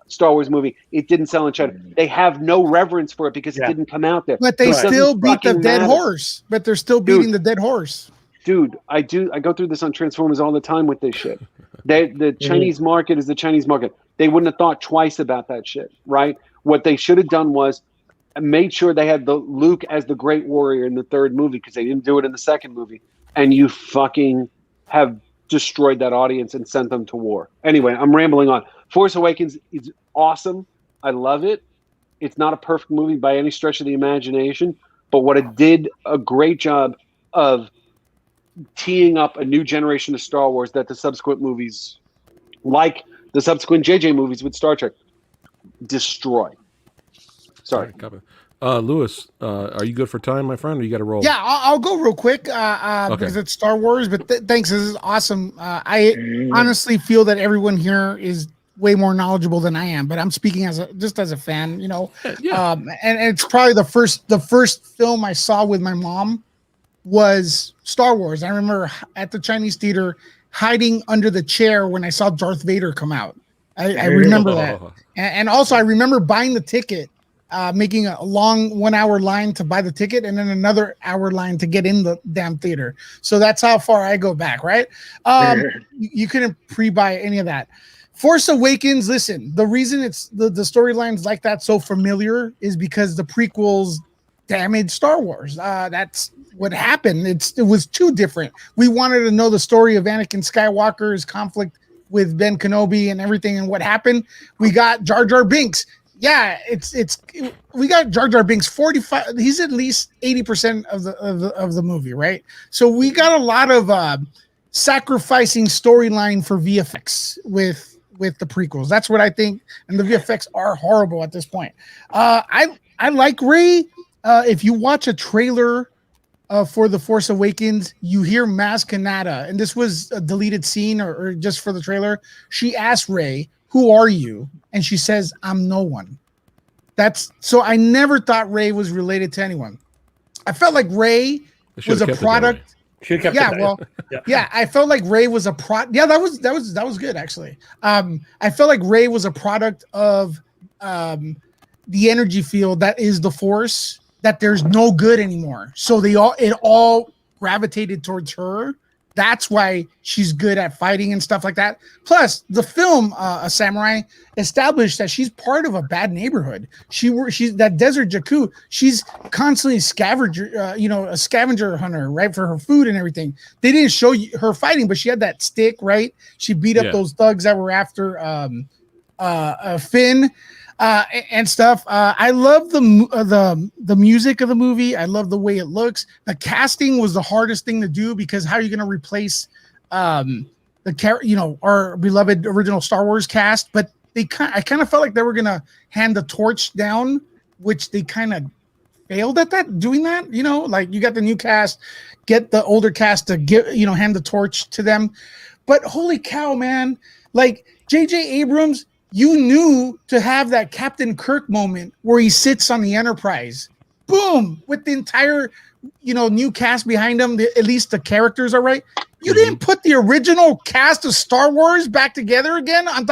Star Wars movie. It didn't sell in China. They have no reverence for it because it didn't come out there.
But they
So it
still
doesn't
beat the
fucking
dead
matter.
horse. But they're still beating the dead horse.
Dude, I go through this on Transformers all the time with this shit. The Chinese market is the Chinese market. They wouldn't have thought twice about that shit, right? What they should have done was made sure they had the Luke as the great warrior in the third movie, because they didn't do it in the second movie. And you fucking have destroyed that audience and sent them to war. Anyway, I'm rambling on. Force Awakens is awesome. I love it. It's not a perfect movie by any stretch of the imagination, but what it did a great job of teeing up a new generation of Star Wars that the subsequent movies, like the subsequent JJ movies with Star Trek, destroy. Sorry.
Lewis, are you good for time, my friend, or you got to roll?
Yeah, I'll go real quick because it's Star Wars. But thanks, this is awesome. I honestly feel that everyone here is way more knowledgeable than I am. But I'm speaking as a fan, you know.
Yeah.
And it's probably the first film I saw with my mom was Star Wars. I remember at the Chinese theater hiding under the chair when I saw Darth Vader come out. I remember that, and also I remember buying the ticket. Making a long 1 hour line to buy the ticket and then another hour line to get in the damn theater. So that's how far I go back, right? You couldn't pre-buy any of that. Force Awakens, listen, the reason it's the storylines like that so familiar is because the prequels damaged Star Wars. That's what happened. It was too different. We wanted to know the story of Anakin Skywalker's conflict with Ben Kenobi and everything and what happened. We got Jar Jar Binks. Yeah, we got Jar Jar Binks 45. He's at least 80% of the movie, right? So we got a lot of sacrificing storyline for VFX with the prequels. That's what I think, and the VFX are horrible at this point. I like Rey. If you watch a trailer for The Force Awakens, you hear Maz Kanata, and this was a deleted scene or just for the trailer. She asked Rey, "Who are you?" And she says, "I'm no one." So I never thought Rey was related to anyone. I felt like Rey was a product. I felt like Rey was a product. Yeah, that was good actually. I felt like Rey was a product of the energy field that is the Force. That there's no good anymore. So it all gravitated towards her. That's why she's good at fighting and stuff like that. Plus, the film A Samurai established that she's part of a bad neighborhood. She's that Desert Jakku. She's constantly a scavenger hunter, right, for her food and everything. They didn't show her fighting, but she had that stick, right? She beat up those thugs that were after Finn. And stuff. I love the music of the movie. I love the way it looks. The casting was the hardest thing to do because how are you going to replace our beloved original Star Wars cast? But I kind of felt like they were going to hand the torch down, which they kind of failed at doing that. You know, like you got the new cast, get the older cast to hand the torch to them. But holy cow, man! Like J.J. Abrams. You knew to have that Captain Kirk moment where he sits on the Enterprise, boom, with the entire, new cast behind him. At least the characters are right. You didn't put the original cast of Star Wars back together again on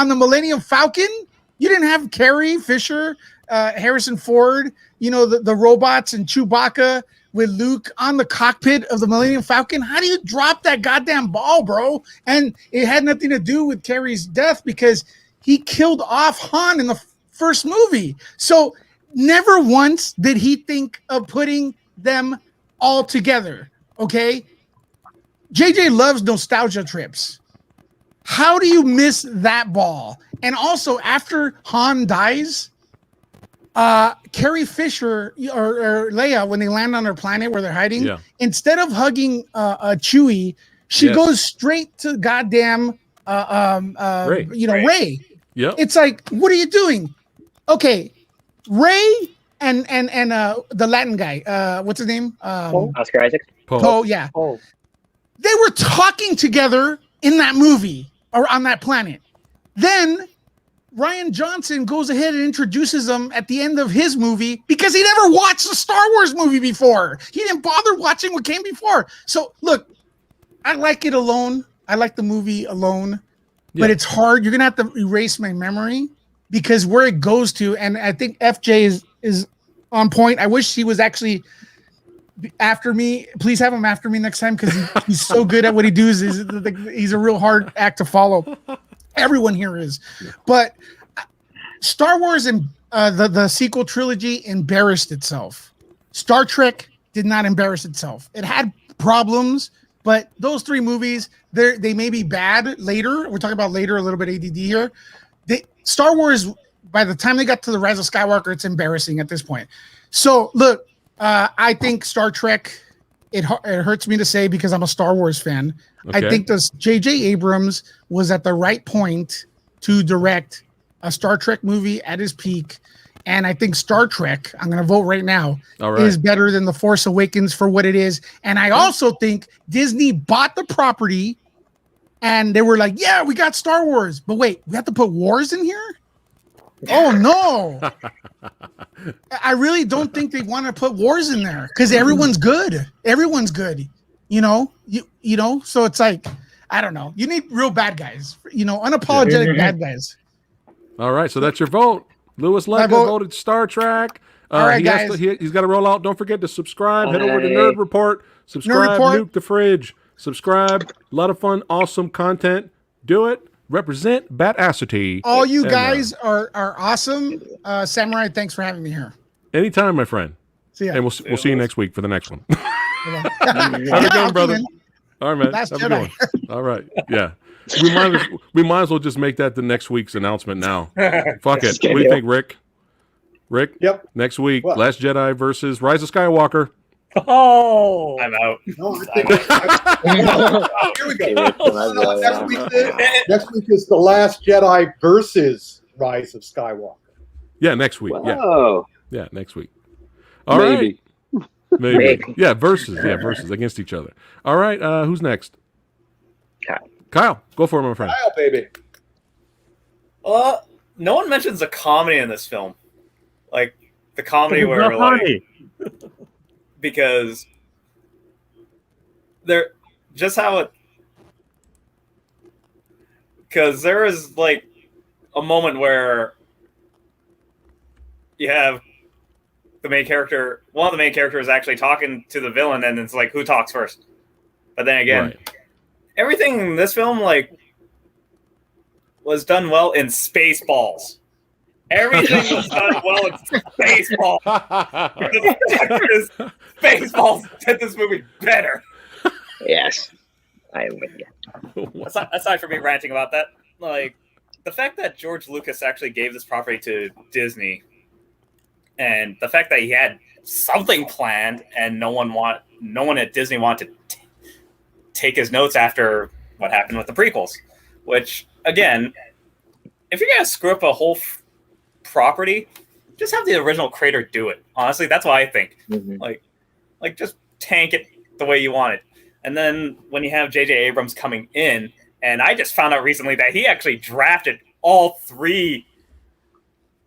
the Millennium Falcon. You didn't have Carrie Fisher, Harrison Ford, the robots and Chewbacca with Luke on the cockpit of the Millennium Falcon. How do you drop that goddamn ball, bro? And it had nothing to do with Carrie's death because he killed off Han in the first movie. So never once did he think of putting them all together. Okay. JJ loves nostalgia trips. How do you miss that ball? And also, after Han dies, Carrie Fisher or Leia, when they land on her planet where they're hiding, instead of hugging Chewie, she goes straight to goddamn Rey. Rey.
Yep.
It's like, what are you doing? Okay, Rey and the Latin guy, what's his name?
Oscar Isaac.
Poe, yeah.
Oh,
They were talking together in that movie or on that planet. Then Rian Johnson goes ahead and introduces them at the end of his movie because he never watched a Star Wars movie before. He didn't bother watching what came before. So look, I like it alone. I like the movie alone, but it's hard. You're going to have to erase my memory because where it goes to, and I think FJ is on point. I wish he was actually after me. Please have him after me next time because he's so good at what he does. He's a real hard act to follow. Everyone here is, but Star Wars and the sequel trilogy embarrassed itself. Star Trek did not embarrass itself. It had problems, but those three movies, they may be bad later. We're talking about later, a little bit ADD here. Star Wars, by the time they got to the Rise of Skywalker, it's embarrassing at this point. So look, I think Star Trek, it hurts me to say because I'm a Star Wars fan. Okay. I think J.J. Abrams was at the right point to direct a Star Trek movie at his peak. And I think Star Trek, I'm going to vote right now, is better than The Force Awakens for what it is. And I also think Disney bought the property and they were like, yeah, we got Star Wars. But wait, we have to put wars in here? Oh, no. I really don't think they want to put wars in there because everyone's good. Everyone's good. So it's like, I don't know. You need real bad guys, unapologetic bad guys.
All right. So that's your vote. Louis Lega voted Star Trek.
All right, guys.
He's got to roll out. Don't forget to subscribe. Head over to Nerd Report. Subscribe. Nuke the Fridge. Subscribe. A lot of fun, awesome content. Do it. Represent Badassity.
All you guys are awesome. Samurai, thanks for having me here.
Anytime, my friend.
See ya.
And we'll see you next week for the next one. Have a good one, brother. All right, man.
Last
Have a good one. All right. Yeah. We might as well just make that the next week's announcement now. Fuck it. What do you think, Rick? Rick?
Yep.
Next week, Last Jedi versus Rise of Skywalker.
Oh,
I'm out.
No, I think here we go. Next week is The Last Jedi versus Rise of Skywalker.
Yeah, next week.
Wow.
Yeah, next week. All right. Maybe. Yeah, versus against each other. All right, who's next? Kyle, go for it, my friend.
Kyle, baby.
No one mentions the comedy in this film. Like the comedy where like because there just how it because there is like a moment where you have the main character, one of the main characters actually talking to the villain, and it's like, who talks first? But then again, everything in this film like was done well in Spaceballs. Everything was done well in Spaceballs. The fact is, Spaceballs did this movie better.
Yes, I am with you.
Aside from me ranting about that, like the fact that George Lucas actually gave this property to Disney, and the fact that he had something planned, and no one at Disney wanted to take his notes after what happened with the prequels. Which, again, if you're gonna screw up a whole property, just have the original creator do it. Honestly, that's what I think. Mm-hmm. Like just tank it the way you want it. And then when you have J.J. Abrams coming in, and I just found out recently that he actually drafted all three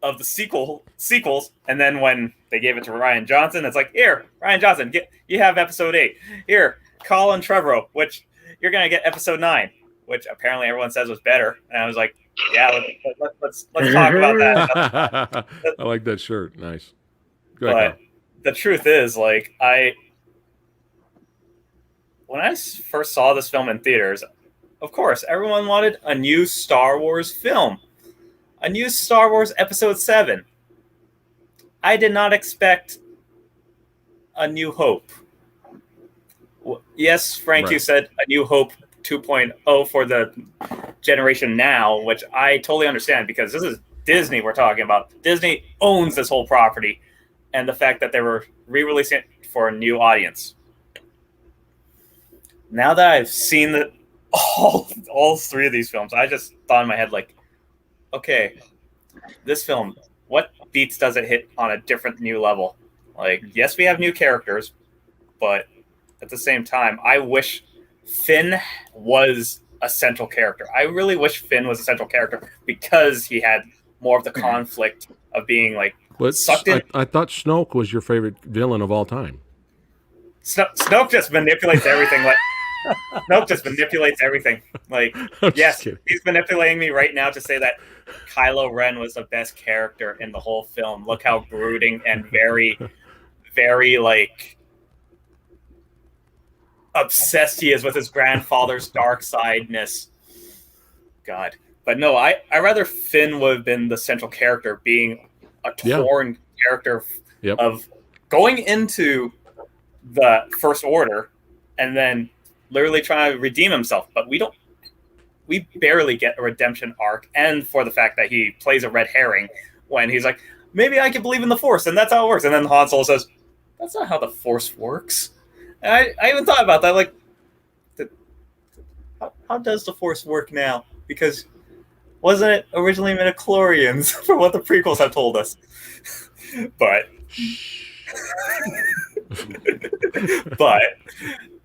of the sequels, and then when they gave it to Rian Johnson, it's like, here, Rian Johnson, you have episode 8. Here, Colin Trevorrow, which you're gonna get episode 9, which apparently everyone says was better. And I was like, Yeah, let's talk about that.
I like that shirt. Nice. Go ahead,
But
Kyle.
the truth is, like, when I first saw this film in theaters, of course, everyone wanted a new Star Wars film, a new Star Wars Episode 7. I did not expect A New Hope. Yes, Frank, you
Right.
said A New Hope 2.0 for the generation now, which I totally understand because this is Disney we're talking about. Disney owns this whole property, and the fact that they were re-releasing it for a new audience. Now that I've seen all three of these films, I just thought in my head, like, okay, this film, what beats does it hit on a different new level? Like, yes, we have new characters, but at the same time, I wish Finn was a central character. I really wish Finn was a central character because he had more of the conflict of being, like,
But
sucked in.
I thought Snoke was your favorite villain of all time.
Snoke just manipulates everything. Like, Snoke just manipulates everything. Like,
I'm just
yes,
kidding.
he's manipulating me right now to say that Kylo Ren was the best character in the whole film. Look how brooding and very, very, like, obsessed he is with his grandfather's dark sideness. God. But no, I rather Finn would have been the central character, being a torn character
Yep.
of going into the First Order and then literally trying to redeem himself. But we barely get a redemption arc, and for the fact that he plays a red herring when he's like, maybe I can believe in the Force, and that's how it works. And then Han Solo says, that's not how the Force works. And I even thought about that, like, how does the Force work now? Because wasn't it originally midichlorians for what the prequels have told us? But but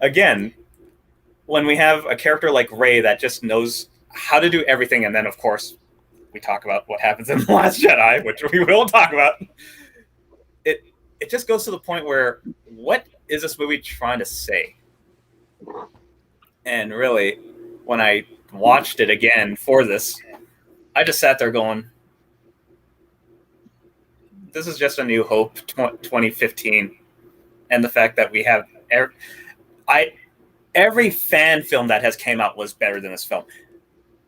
again, when we have a character like Rey that just knows how to do everything, and then of course we talk about what happens in The Last Jedi, which we will talk about, it just goes to the point where, what is this movie trying to say? And really, when I watched it again for this, I just sat there going, this is just A New Hope 2015. And the fact that we have every fan film that has came out was better than this film.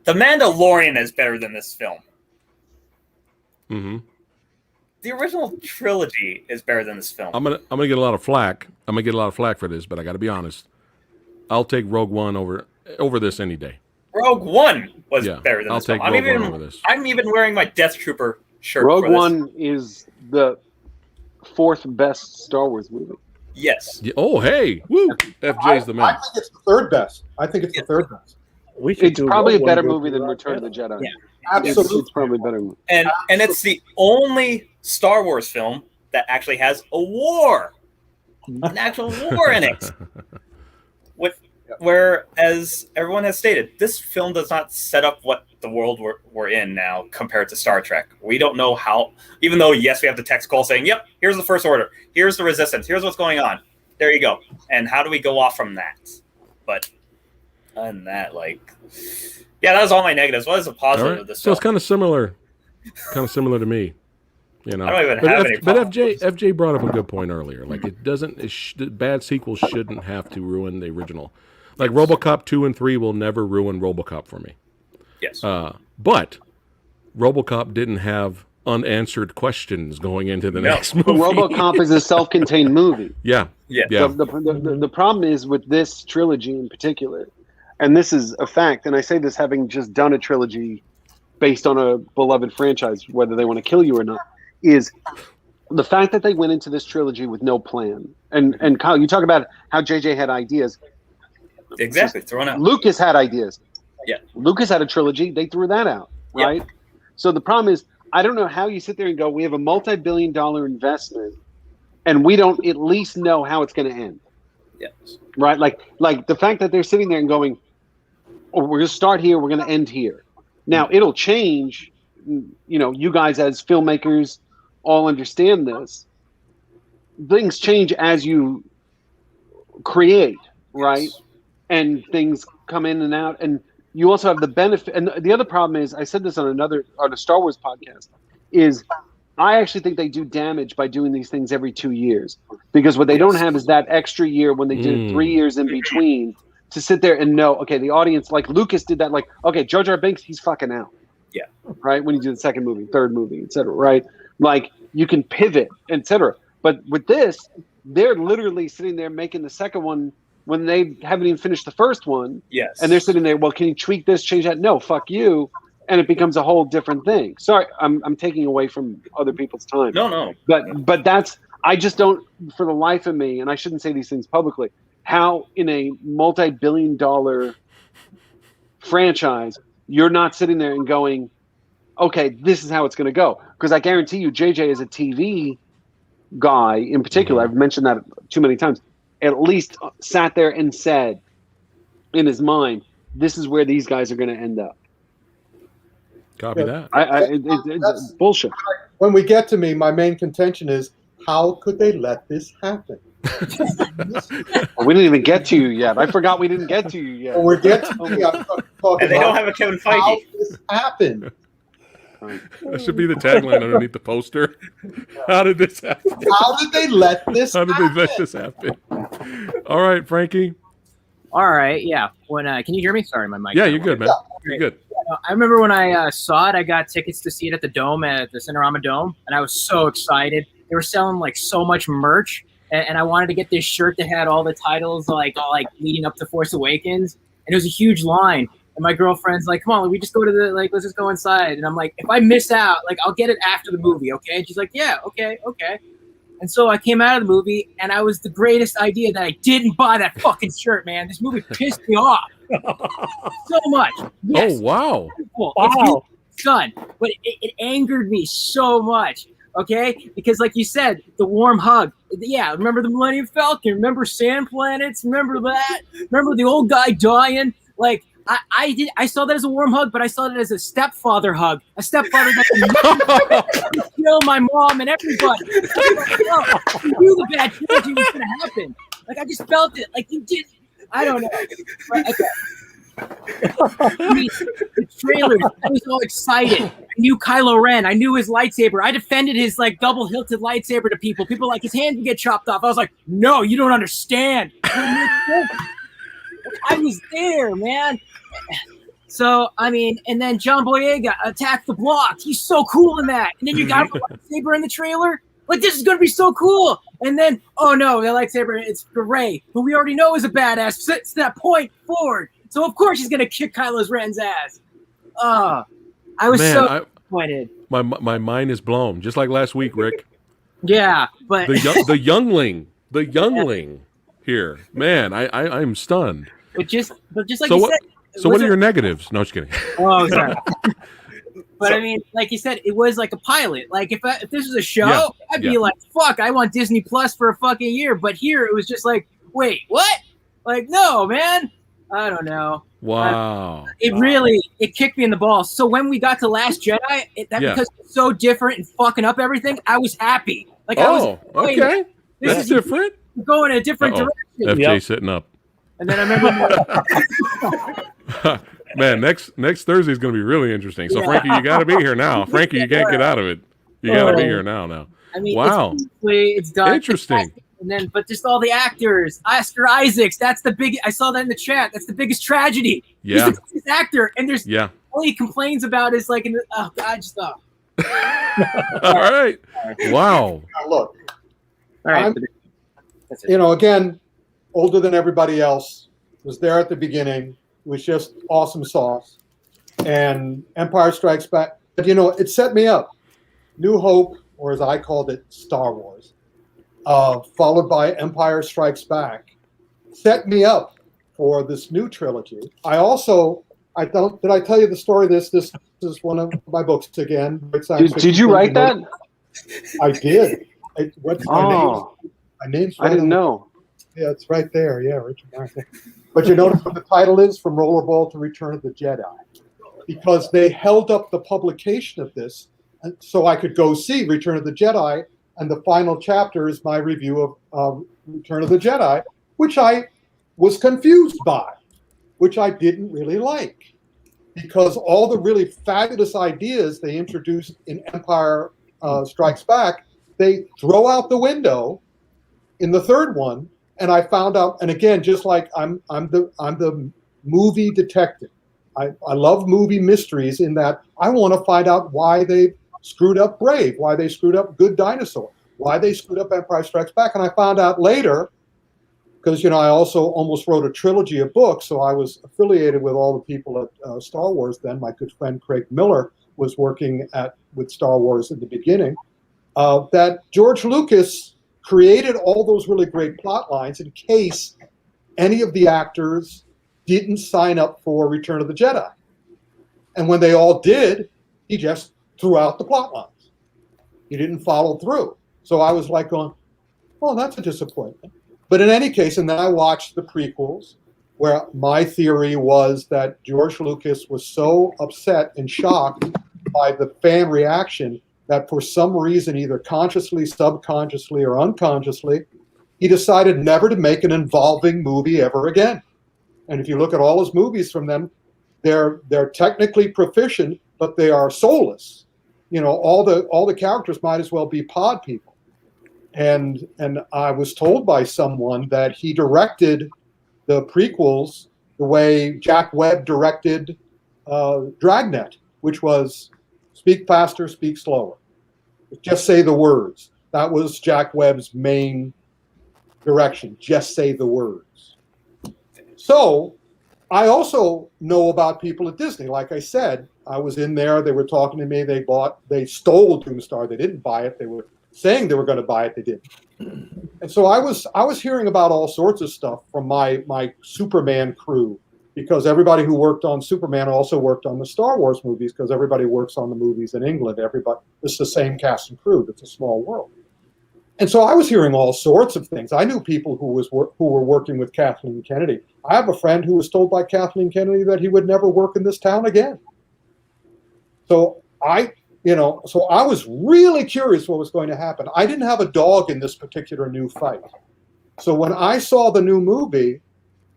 The Mandalorian is better than this film.
Mm-hmm.
The original trilogy is better than this film.
I'm gonna get a lot of flack. I'm gonna get a lot of flack for this, but I got to be honest. I'll take Rogue One over this any day.
Rogue One was better than
I'll
this film.
take Rogue One over this.
I'm even wearing my Death Trooper shirt.
Rogue
for this.
One is the fourth best Star Wars movie.
Yes.
Yeah, oh, hey, woo! FJ's the man.
I think it's the third best. I think it's the third best.
It's probably a better movie than Return of the Jedi.
Yeah.
Absolutely.
It's probably better.
And it's the only Star Wars film that actually has a war, an actual war in it. Whereas everyone has stated, this film does not set up what the world we're in now compared to Star Trek. We don't know how, even though, yes, we have the text call saying, yep, here's the First Order, here's the Resistance, here's what's going on. There you go. And how do we go off from that? But other than that, like, yeah, that was all my negatives. What is the positive of this
So
film?
it's kind of similar to me. You know,
I don't even have any
but
problems.
FJ brought up a good point earlier. Like, bad sequels shouldn't have to ruin the original. Like, RoboCop 2 and 3 will never ruin RoboCop for me.
Yes.
But RoboCop didn't have unanswered questions going into the next movie.
RoboCop is a self-contained movie.
Yeah.
Yeah.
The problem is with this trilogy in particular, and this is a fact, and I say this having just done a trilogy based on a beloved franchise, whether they want to kill you or not, is the fact that they went into this trilogy with no plan. And Kyle, you talk about how JJ had ideas.
Exactly. Thrown out.
Lucas had ideas.
Yeah.
Lucas had a trilogy. They threw that out, right?
Yeah.
So the problem is, I don't know how you sit there and go, we have a multi-billion-dollar investment, and we don't at least know how it's going to end.
Yes.
Right? Like the fact that they're sitting there and going, oh, we're going to start here, we're going to end here. Now, it'll change. You know, you guys as filmmakers all understand this. Things change as you create, right?
Yes.
And things come in and out. And you also have the benefit. And the other problem is, I said this on a Star Wars podcast, is I actually think they do damage by doing these things every 2 years, because what they don't have is that extra year when they did 3 years in between to sit there and know, okay, the audience, like Lucas did that, like, okay, Jar Jar Binks, he's fucking out.
Yeah.
Right? When you do the second movie, third movie, et cetera, right? Like, you can pivot, et cetera. But with this, they're literally sitting there making the second one when they haven't even finished the first one.
Yes.
And they're sitting there, well, can you tweak this, change that? No, fuck you. And it becomes a whole different thing. Sorry, I'm taking away from other people's time.
No.
But that's, I just don't, for the life of me, and I shouldn't say these things publicly, how in a multi-billion-dollar franchise you're not sitting there and going, okay, this is how it's going to go. Because I guarantee you, JJ is a TV guy in particular. I've mentioned that too many times. At least sat there and said in his mind, this is where these guys are going to end up.
Copy that.
It's bullshit.
When we get to me, my main contention is, how could they let this happen?
We didn't even get to you yet. I forgot we didn't get to you yet.
When we get to me, I'm talking
And they
about
don't have a Kevin Feige.
how this happened.
That should be the tagline underneath the poster. How did this happen?
How did they let this
How did
happen?
they let this happen? All right, Frankie.
All right, yeah. When can you hear me? Sorry, my mic.
Yeah, you're good, man. You're good.
I remember when I saw it, I got tickets to see it at the Dome, at the Cinerama Dome, and I was so excited. They were selling like so much merch, and I wanted to get this shirt that had all the titles like leading up to Force Awakens, and it was a huge line. And my girlfriend's like, "Come on, we just go to let's just go inside." And I'm like, "If I miss out, I'll get it after the movie, okay?" And she's like, "Yeah, okay." And so I came out of the movie, and I was the greatest idea that I didn't buy that fucking shirt, man. This movie pissed me off so much. Yes,
Oh, wow.
wow. It's done, but it angered me so much. Okay, because like you said, the warm hug. Yeah, remember the Millennium Falcon? Remember Sand Planets? Remember that? Remember the old guy dying? Like. I saw that as a warm hug, but I saw that as a stepfather hug. A stepfather that can kill my mom and everybody. You knew the bad trilogy was going to happen. Like, I just felt it. Like, you did. I don't know. But, okay. I mean, the trailers, I was all excited. I knew Kylo Ren. I knew his lightsaber. I defended his, double-hilted lightsaber to people. People like, his hand would get chopped off. I was like, no, you don't understand. I was there, man. So, I mean, and then John Boyega attacked the block. He's so cool in that. And then you got a lightsaber in the trailer. Like, this is going to be so cool. And then, oh no, the lightsaber, it's Rey, who we already know is a badass, sets that point forward. So, of course, he's going to kick Kylo Ren's ass. I was so disappointed.
My mind is blown, just like last week, Rick.
Yeah, but
The youngling here. Man, I'm stunned.
But just like
So
you
what?
said.
So what are your negatives? No, just kidding.
Oh, sorry. But I mean, like you said, it was like a pilot. Like if this was a show, I'd be like, "Fuck, I want Disney Plus for a fucking year." But here, it was just like, "Wait, what?" Like, no, man. I don't know.
Wow.
It kicked me in the balls. So when we got to Last Jedi, because it's so different and fucking up everything, I was happy. Like, I was
okay. That's different.
Going in a different direction.
FJ sitting up.
And then I remember.
Man, next Thursday is going to be really interesting. So, Frankie, you got to be here now. Frankie, you can't get out of it. You got to be here now.
I mean,
wow.
It's done.
Interesting.
And then, but just all the actors. Oscar Isaacs, that's the big. I saw that in the chat. That's the biggest tragedy.
Yeah.
He's the biggest actor, and there's all he complains about is like, oh God, just
All right. Wow.
Now look,
all right.
Again, older than everybody else, was there at the beginning, was just awesome sauce. And Empire Strikes Back, but it set me up. New Hope, or as I called it, Star Wars, followed by Empire Strikes Back, set me up for this new trilogy. Did I tell you the story? This is one of my books again.
Did you write that?
I did. What's my name? My name's right.
I didn't know.
Yeah, it's right there. Yeah, Richard Martin. But you notice what the title is? From Rollerball to Return of the Jedi. Because they held up the publication of this so I could go see Return of the Jedi, and the final chapter is my review of Return of the Jedi, which I was confused by, which I didn't really like. because all the really fabulous ideas they introduced in Empire Strikes Back, they throw out the window in the third one. And I found out, and again, just like I'm the movie detective. I love movie mysteries in that I want to find out why they screwed up Brave, why they screwed up Good Dinosaur, why they screwed up Empire Strikes Back. And I found out later, because, I also almost wrote a trilogy of books, so I was affiliated with all the people at Star Wars then. My good friend Craig Miller was working with Star Wars in the beginning, that George Lucas created all those really great plot lines in case any of the actors didn't sign up for Return of the Jedi. And when they all did, he just threw out the plot lines. He didn't follow through. So I was like going, oh, that's a disappointment. But in any case, and then I watched the prequels, where my theory was that George Lucas was so upset and shocked by the fan reaction that for some reason, either consciously, subconsciously, or unconsciously, he decided never to make an involving movie ever again. And if you look at all his movies from them, they're technically proficient, but they are soulless. All the characters might as well be pod people. And I was told by someone that he directed the prequels the way Jack Webb directed Dragnet, which was speak faster, speak slower. Just say the words. That was Jack Webb's main direction. Just say the words. So I also know about people at Disney. Like I said, I was in there. They were talking to me. They stole Doomstar. They didn't buy it. They were saying they were going to buy it. They didn't. And so I was hearing about all sorts of stuff from my Superman crew, because everybody who worked on Superman also worked on the Star Wars movies, because everybody works on the movies in England. It's the same cast and crew. It's a small world. And so I was hearing all sorts of things. I knew people who were working with Kathleen Kennedy. I have a friend who was told by Kathleen Kennedy that he would never work in this town again. So I was really curious what was going to happen. I didn't have a dog in this particular new fight. So when I saw the new movie,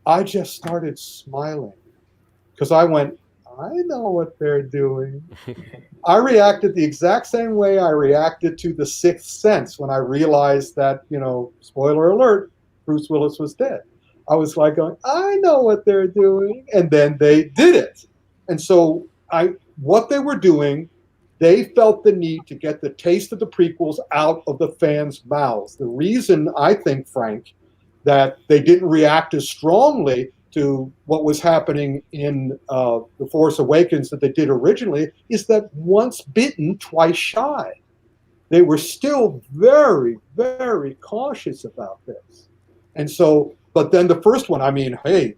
I just started smiling, because I went, I know what they're doing. I reacted the exact same way I reacted to The Sixth Sense when I realized that, spoiler alert, Bruce Willis was dead. I was like going, I know what they're doing. And then they did it. And so what they were doing, they felt the need to get the taste of the prequels out of the fans' mouths. The reason, I think, Frank, that they didn't react as strongly to what was happening in The Force Awakens that they did originally is that once bitten, twice shy. They were still very, very cautious about this. And so, but then the first one, hey,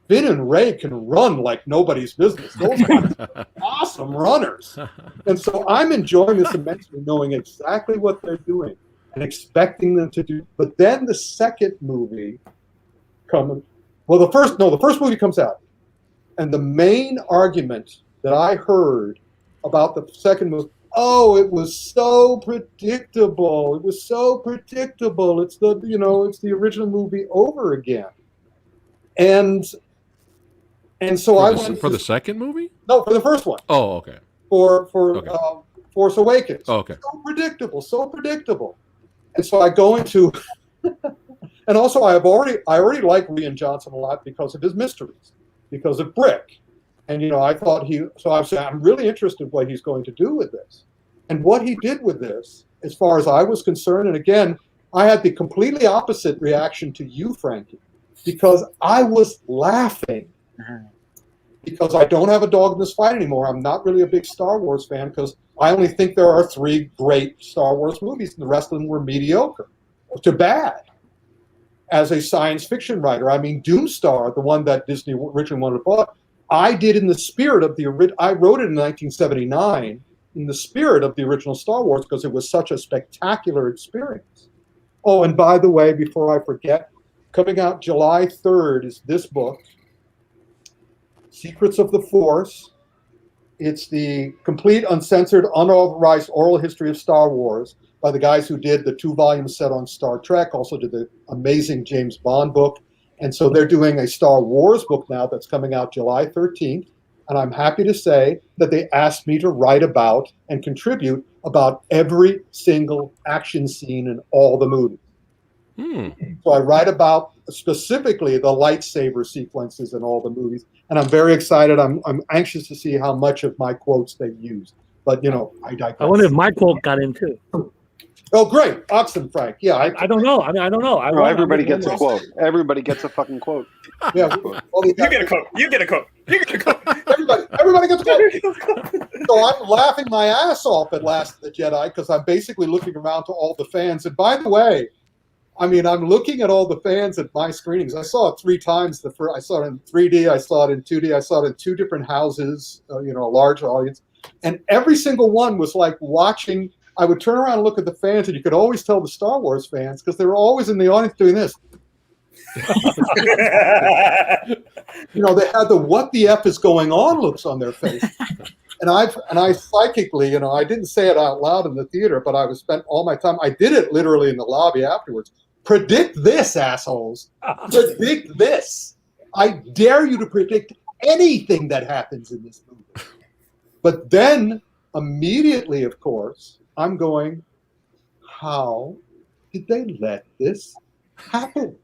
Finn and Rey can run like nobody's business. Those are awesome runners. And so I'm enjoying this immensely, knowing exactly what they're doing and expecting them to do. But then the second movie the first movie comes out. And the main argument that I heard about the second movie, it was so predictable. It was so predictable. It's the original movie over again. And so I went
for the second movie?
No, for the first one.
Oh, okay.
For
Okay.
Force Awakens.
Oh, okay.
So predictable. And so I go into, and also I already like Rian Johnson a lot because of his mysteries, because of Brick, and I thought I said I'm really interested in what he's going to do with this, and what he did with this, as far as I was concerned, and again, I had the completely opposite reaction to you, Frankie, because I was laughing. Because I don't have a dog in this fight anymore. I'm not really a big Star Wars fan because I only think there are 3 great Star Wars movies, and the rest of them were mediocre to bad. As a science fiction writer, Doomstar, the one that Disney originally wanted to buy, I did in the spirit of I wrote it in 1979 in the spirit of the original Star Wars because it was such a spectacular experience. Oh, and by the way, before I forget, coming out July 3rd is this book, Secrets of the Force. It's the complete, uncensored, unauthorized oral history of Star Wars by the guys who did the 2-volume set on Star Trek, also did the amazing James Bond book. And so they're doing a Star Wars book now that's coming out July 13th. and I'm happy to say that they asked me to write about and contribute about every single action scene in all the movies. So I write about specifically the lightsaber sequences in all the movies, and I'm very excited. I'm anxious to see how much of my quotes they used. But I digress.
I wonder if my quote got in too.
Oh, great, awesome, Frank. Yeah,
I don't know. I mean, I don't know.
Everybody gets a quote. Everybody gets a fucking quote.
Yeah,
You get a quote. You get a quote. You get a quote.
Everybody gets a quote. So I'm laughing my ass off at Last of the Jedi because I'm basically looking around to all the fans. And by the way, I mean, I'm looking at all the fans at my screenings. I saw it 3 times. I saw it in 3D. I saw it in 2D. I saw it in 2 different houses, a large audience. And every single one was like watching. I would turn around and look at the fans, and you could always tell the Star Wars fans because they were always in the audience doing this. They had the "what the F is going on" looks on their face. And I psychically, I didn't say it out loud in the theater, but I spent all my time. I did it literally in the lobby afterwards. Predict this, assholes. Predict this. I dare you to predict anything that happens in this movie. But then immediately, of course, I'm going, how did they let this happen?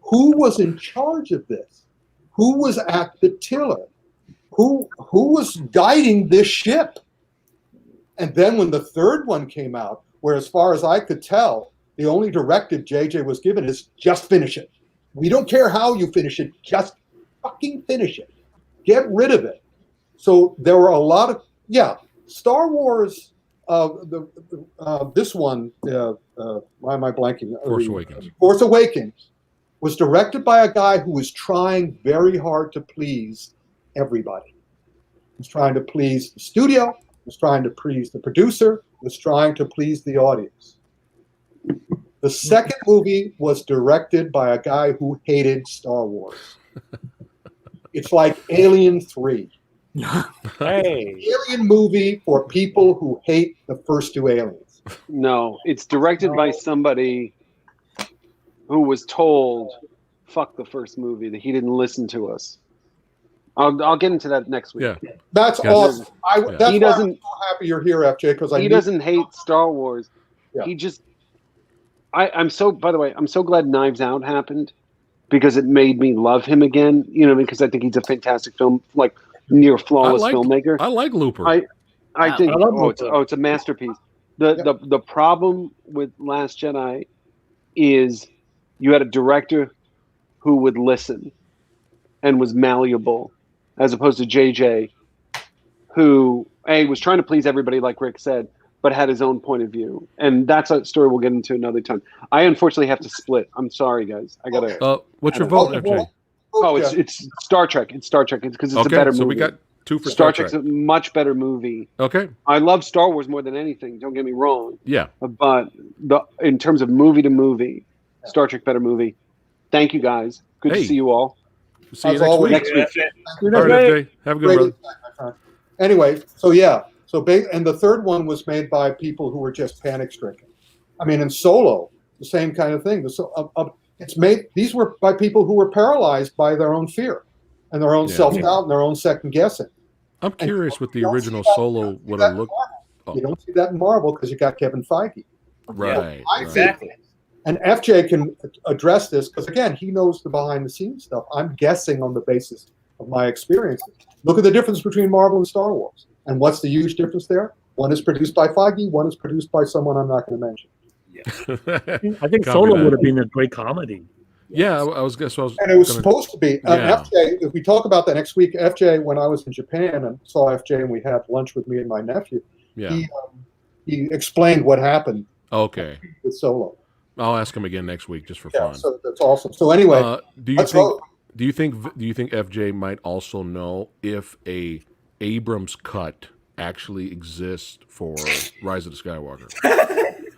Who was in charge of this? Who was at the tiller? Who was guiding this ship? And then when the third one came out, where as far as I could tell, the only directive JJ was given is just finish it. We don't care how you finish it, just fucking finish it. Get rid of it. So there were a lot of, Star Wars, this one, why am I blanking?
Force Awakens.
Force Awakens was directed by a guy who was trying very hard to please everybody. He was trying to please the studio, was trying to please the producer, was trying to please the audience. The second movie was directed by a guy who hated Star Wars. It's like Alien 3.
Hey.
Alien movie for people who hate the first 2 Aliens.
No, it's directed by somebody who was told, fuck the first movie, that he didn't listen to us. I'll get into that next week.
Yeah.
That's awesome. That's
he
why
doesn't,
I'm so happy you're here, FJ, because
he doesn't hate Star Wars.
Yeah.
He just, I'm so glad Knives Out happened because it made me love him again, because I think he's a fantastic film, like near flawless filmmaker.
I like Looper.
I think it's a masterpiece. The problem with Last Jedi is you had a director who would listen and was malleable, as opposed to JJ, who was trying to please everybody, like Rick said, but had his own point of view. And that's a story we'll get into another time. I unfortunately have to split. I'm sorry, guys. I gotta.
What's your vote, FJ?
It's Star Trek. It's Star Trek. It's because it's a better movie.
So we got 2 for
Star
Star Trek.
Trek's a much better movie.
Okay.
I love Star Wars more than anything. Don't get me wrong.
Yeah.
But in terms of movie to movie, Star Trek better movie. Thank you, guys. Good to see you all.
See you next week.
Next week.
All right, FJ. Have a good one, brother.
Anyway, and the third one was made by people who were just panic stricken. I mean, in Solo, the same kind of thing. These were by people who were paralyzed by their own fear and their own self-doubt and their own second guessing.
I'm curious with the original Solo what it looked.
You don't see that in Marvel because you got Kevin Feige.
Right.
Exactly.
And FJ can address this because, again, he knows the behind-the-scenes stuff. I'm guessing on the basis of my experiences. Look at the difference between Marvel and Star Wars. And what's the huge difference there? One is produced by Feige. One is produced by someone I'm not going to mention.
Yeah.
I think Solo would have been a great comedy.
Yeah, I was guessing.
And it was supposed to be. FJ, if we talk about that next week, FJ, when I was in Japan and saw FJ and we had lunch with me and my nephew, he explained what happened with Solo.
I'll ask him again next week just for fun.
So that's awesome. So anyway,
do you think FJ might also know if a Abrams cut actually exists for Rise of the Skywalker?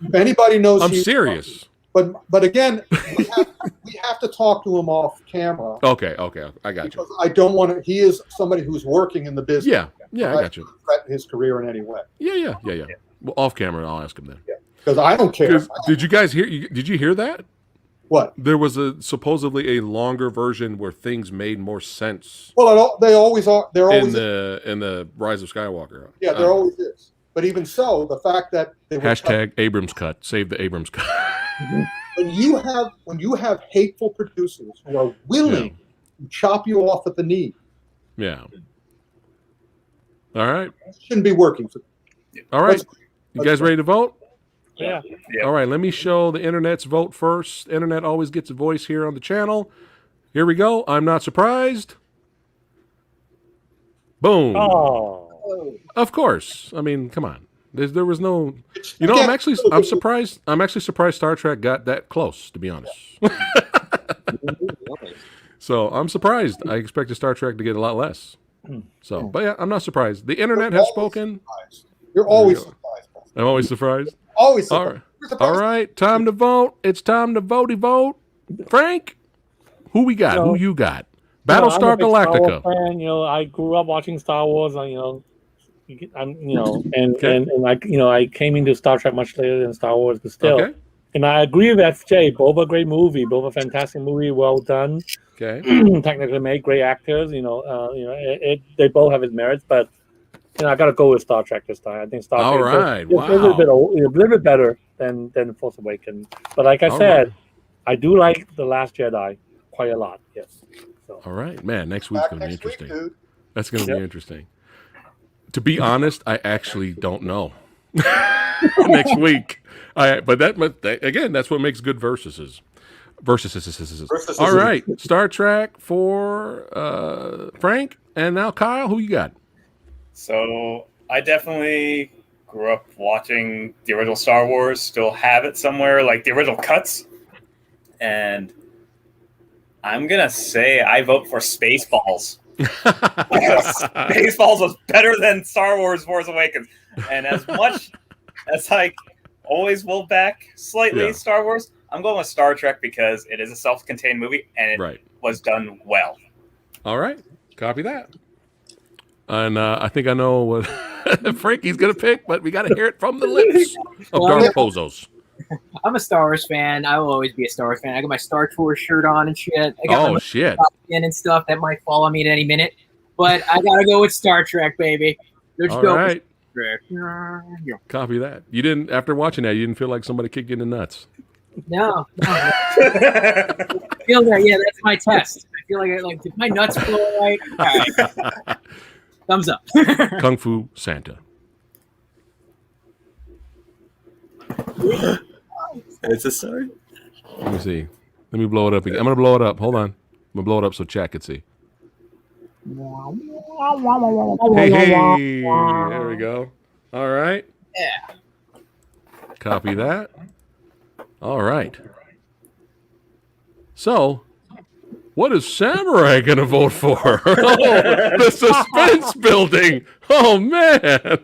If anybody knows,
I'm serious.
But again, we have to talk to him off camera.
Okay, I got you.
I don't want to. He is somebody who's working in the business.
Yeah, I got you.
Threaten his career in any way.
Yeah. Well, off camera, I'll ask him then.
Because I don't care.
Did you guys hear? Did you hear that?
What?
There was supposedly a longer version where things made more sense.
Well, they always are. They're always
in the Rise of Skywalker.
Yeah, there always is. But even so, the fact that they were
hashtag Abrams cut. Save the Abrams cut.
when you have hateful producers who are willing to chop you off at the knee.
Yeah. All right.
Shouldn't be working for them.
All right. You guys ready to vote?
Yeah.
All right. Let me show the internet's vote first. Internet always gets a voice here on the channel. Here we go. I'm not surprised. Boom.
Oh.
Of course. I mean, come on. There was no. You know, I'm surprised. I'm actually surprised Star Trek got that close. To be honest. So I'm surprised. I expected Star Trek to get a lot less. So, but yeah, I'm not surprised. The internet has spoken.
You're always surprised.
I'm always surprised.
Always surprised.
All right, time to vote. It's time to vote. Frank, who we got? Who you got? Battlestar Galactica.
Star Wars fan, I grew up watching Star Wars. I came into Star Trek much later than Star Wars, but still.
Okay.
And I agree with FJ. Both a great movie, both a fantastic movie, well done.
Okay.
Technically made, great actors. They both have its merits, but I got to go with Star Trek this time. I think Star Trek is a little bit better than Force Awakens. But like I said, I do like The Last Jedi quite a lot. Yes. So.
All right, man. Next week's going to be interesting. That's going to be interesting. To be honest, I actually don't know. Next week. Again, that's what makes good versuses. All right, Star Trek for Frank, and now Kyle, who you got?
So I definitely grew up watching the original Star Wars, still have it somewhere, like the original cuts, and I'm going to say I vote for Spaceballs. Because Spaceballs was better than Star Wars Force Awakens. And as much as I always will back slightly Star Wars, I'm going with Star Trek because it is a self-contained movie and it was done well.
All right. Copy that. And I think I know what Frankie's going to pick, but we got to hear it from the lips of Dark Pozos.
I'm a Star Wars fan. I will always be a Star Wars fan. I got my Star Tours shirt on and shit. I got my
shit.
And stuff that might fall on me at any minute. But I got to go with Star Trek, baby. Let's go.
Right. Copy that. You didn't, after watching that, you didn't feel like somebody kicked you in the nuts.
No. I feel that, yeah, that's my test. I feel like did my nuts flow right? All right. Thumbs up.
Kung Fu Santa.
It's a story.
Let me see. Let me blow it up again. I'm going to blow it up. Hold on. I'm going to blow it up so chat can see. Hey. There we go. All right.
Yeah.
Copy that. All right. So, what is Samurai going to vote for? Oh, the suspense building. Oh, man.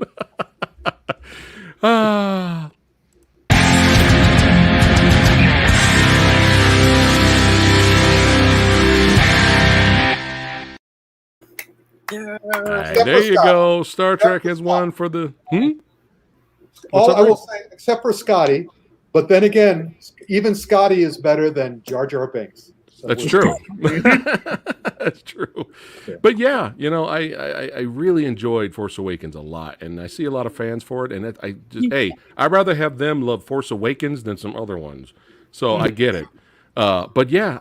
There you go. Star Trek has won for the.
All I will say, except for Scotty, but then again, even Scotty is better than Jar Jar Binks. So
that's true. That's true. But yeah, I really enjoyed Force Awakens a lot, and I see a lot of fans for it. And I'd rather have them love Force Awakens than some other ones. So I get it. But yeah,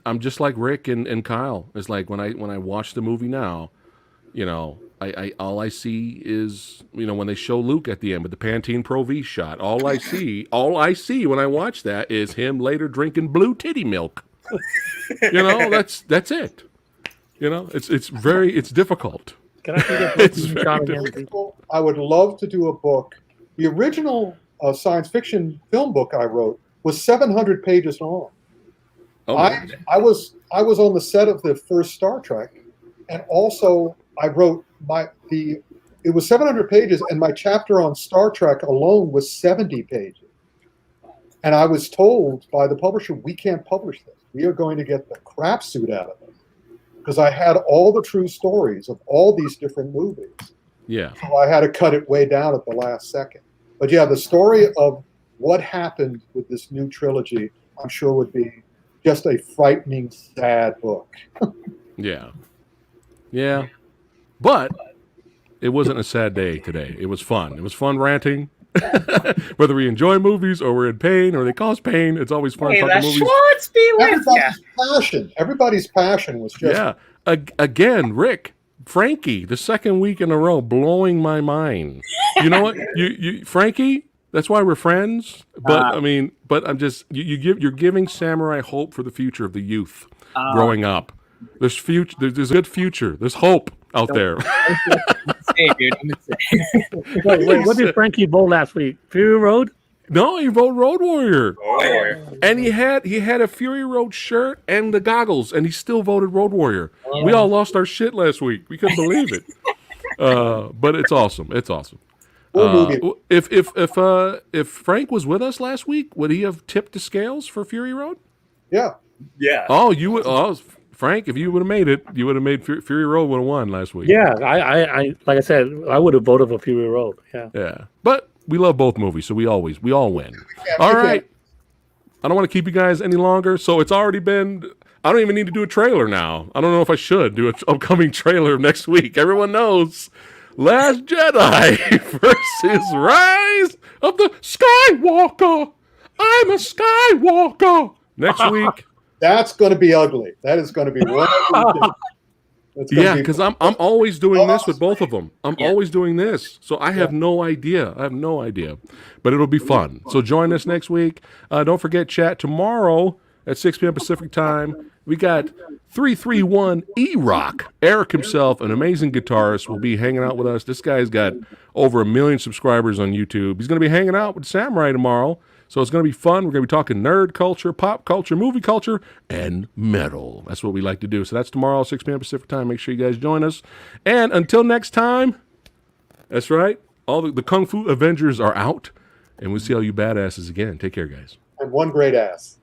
I'm just like Rick and Kyle. It's like when I watch the movie now, I all I see is when they show Luke at the end with the Pantene Pro V shot. All I see when I watch that is him later drinking blue titty milk. That's it. It's difficult.
Can I see
that? I would love to do a book. The original science fiction film book I wrote was 700 pages long.
Oh,
I was on the set of the first Star Trek, and also I wrote it was 700 pages, and my chapter on Star Trek alone was 70 pages. And I was told by the publisher, we can't publish this. We are going to get the crap suit out of it. Because I had all the true stories of all these different movies.
Yeah.
So I had to cut it way down at the last second. But yeah, the story of what happened with this new trilogy, I'm sure would be just a frightening, sad book.
Yeah. Yeah. But it wasn't a sad day today. It was fun. It was fun ranting. Whether we enjoy movies or we're in pain or they cause pain, it's always fun
Hey,
talking
that
movies.
Schwartz be with ya.
Everybody's passion was just
Yeah. Again, Rick, Frankie, the second week in a row, blowing my mind. You know what? You Frankie, that's why we're friends. But I'm just you're giving Samurai hope for the future of the youth growing up. There's future. There's a good future. There's hope out there.
Dude, I'm insane.
Wait, what did Frankie vote last week? Fury Road?
No, he voted Road Warrior. And he had a Fury Road shirt and the goggles, and he still voted Road Warrior. We all lost our shit last week. We couldn't believe it. But it's awesome. It's awesome. If Frank was with us last week, would he have tipped the scales for Fury Road?
Yeah.
Yeah.
Oh, you would. Oh, Frank, if you would have made it, you would have made Fury Road would have won last week.
Yeah, I like I said, I would have voted for Fury Road. Yeah.
Yeah. But we love both movies, so we all win. All right. I don't want to keep you guys any longer. So it's already been. I don't even need to do a trailer now. I don't know if I should do an upcoming trailer next week. Everyone knows Last Jedi versus Rise of the Skywalker. I'm a Skywalker. Next week.
That's going to be ugly. That is going to be one ugly thing.
Yeah, because I'm always doing this with both of them. I'm always doing this. So I have no idea. But it'll be fun. So join us next week. Don't forget, chat tomorrow at 6 p.m. Pacific time. We got 331 E-Rock. Eric himself, an amazing guitarist, will be hanging out with us. This guy's got over 1 million subscribers on YouTube. He's going to be hanging out with Samurai tomorrow. So it's going to be fun. We're going to be talking nerd culture, pop culture, movie culture, and metal. That's what we like to do. So that's tomorrow, 6 p.m. Pacific time. Make sure you guys join us. And until next time, that's right, all the Kung Fu Avengers are out. And we'll see all you badasses again. Take care, guys.
And one great ass.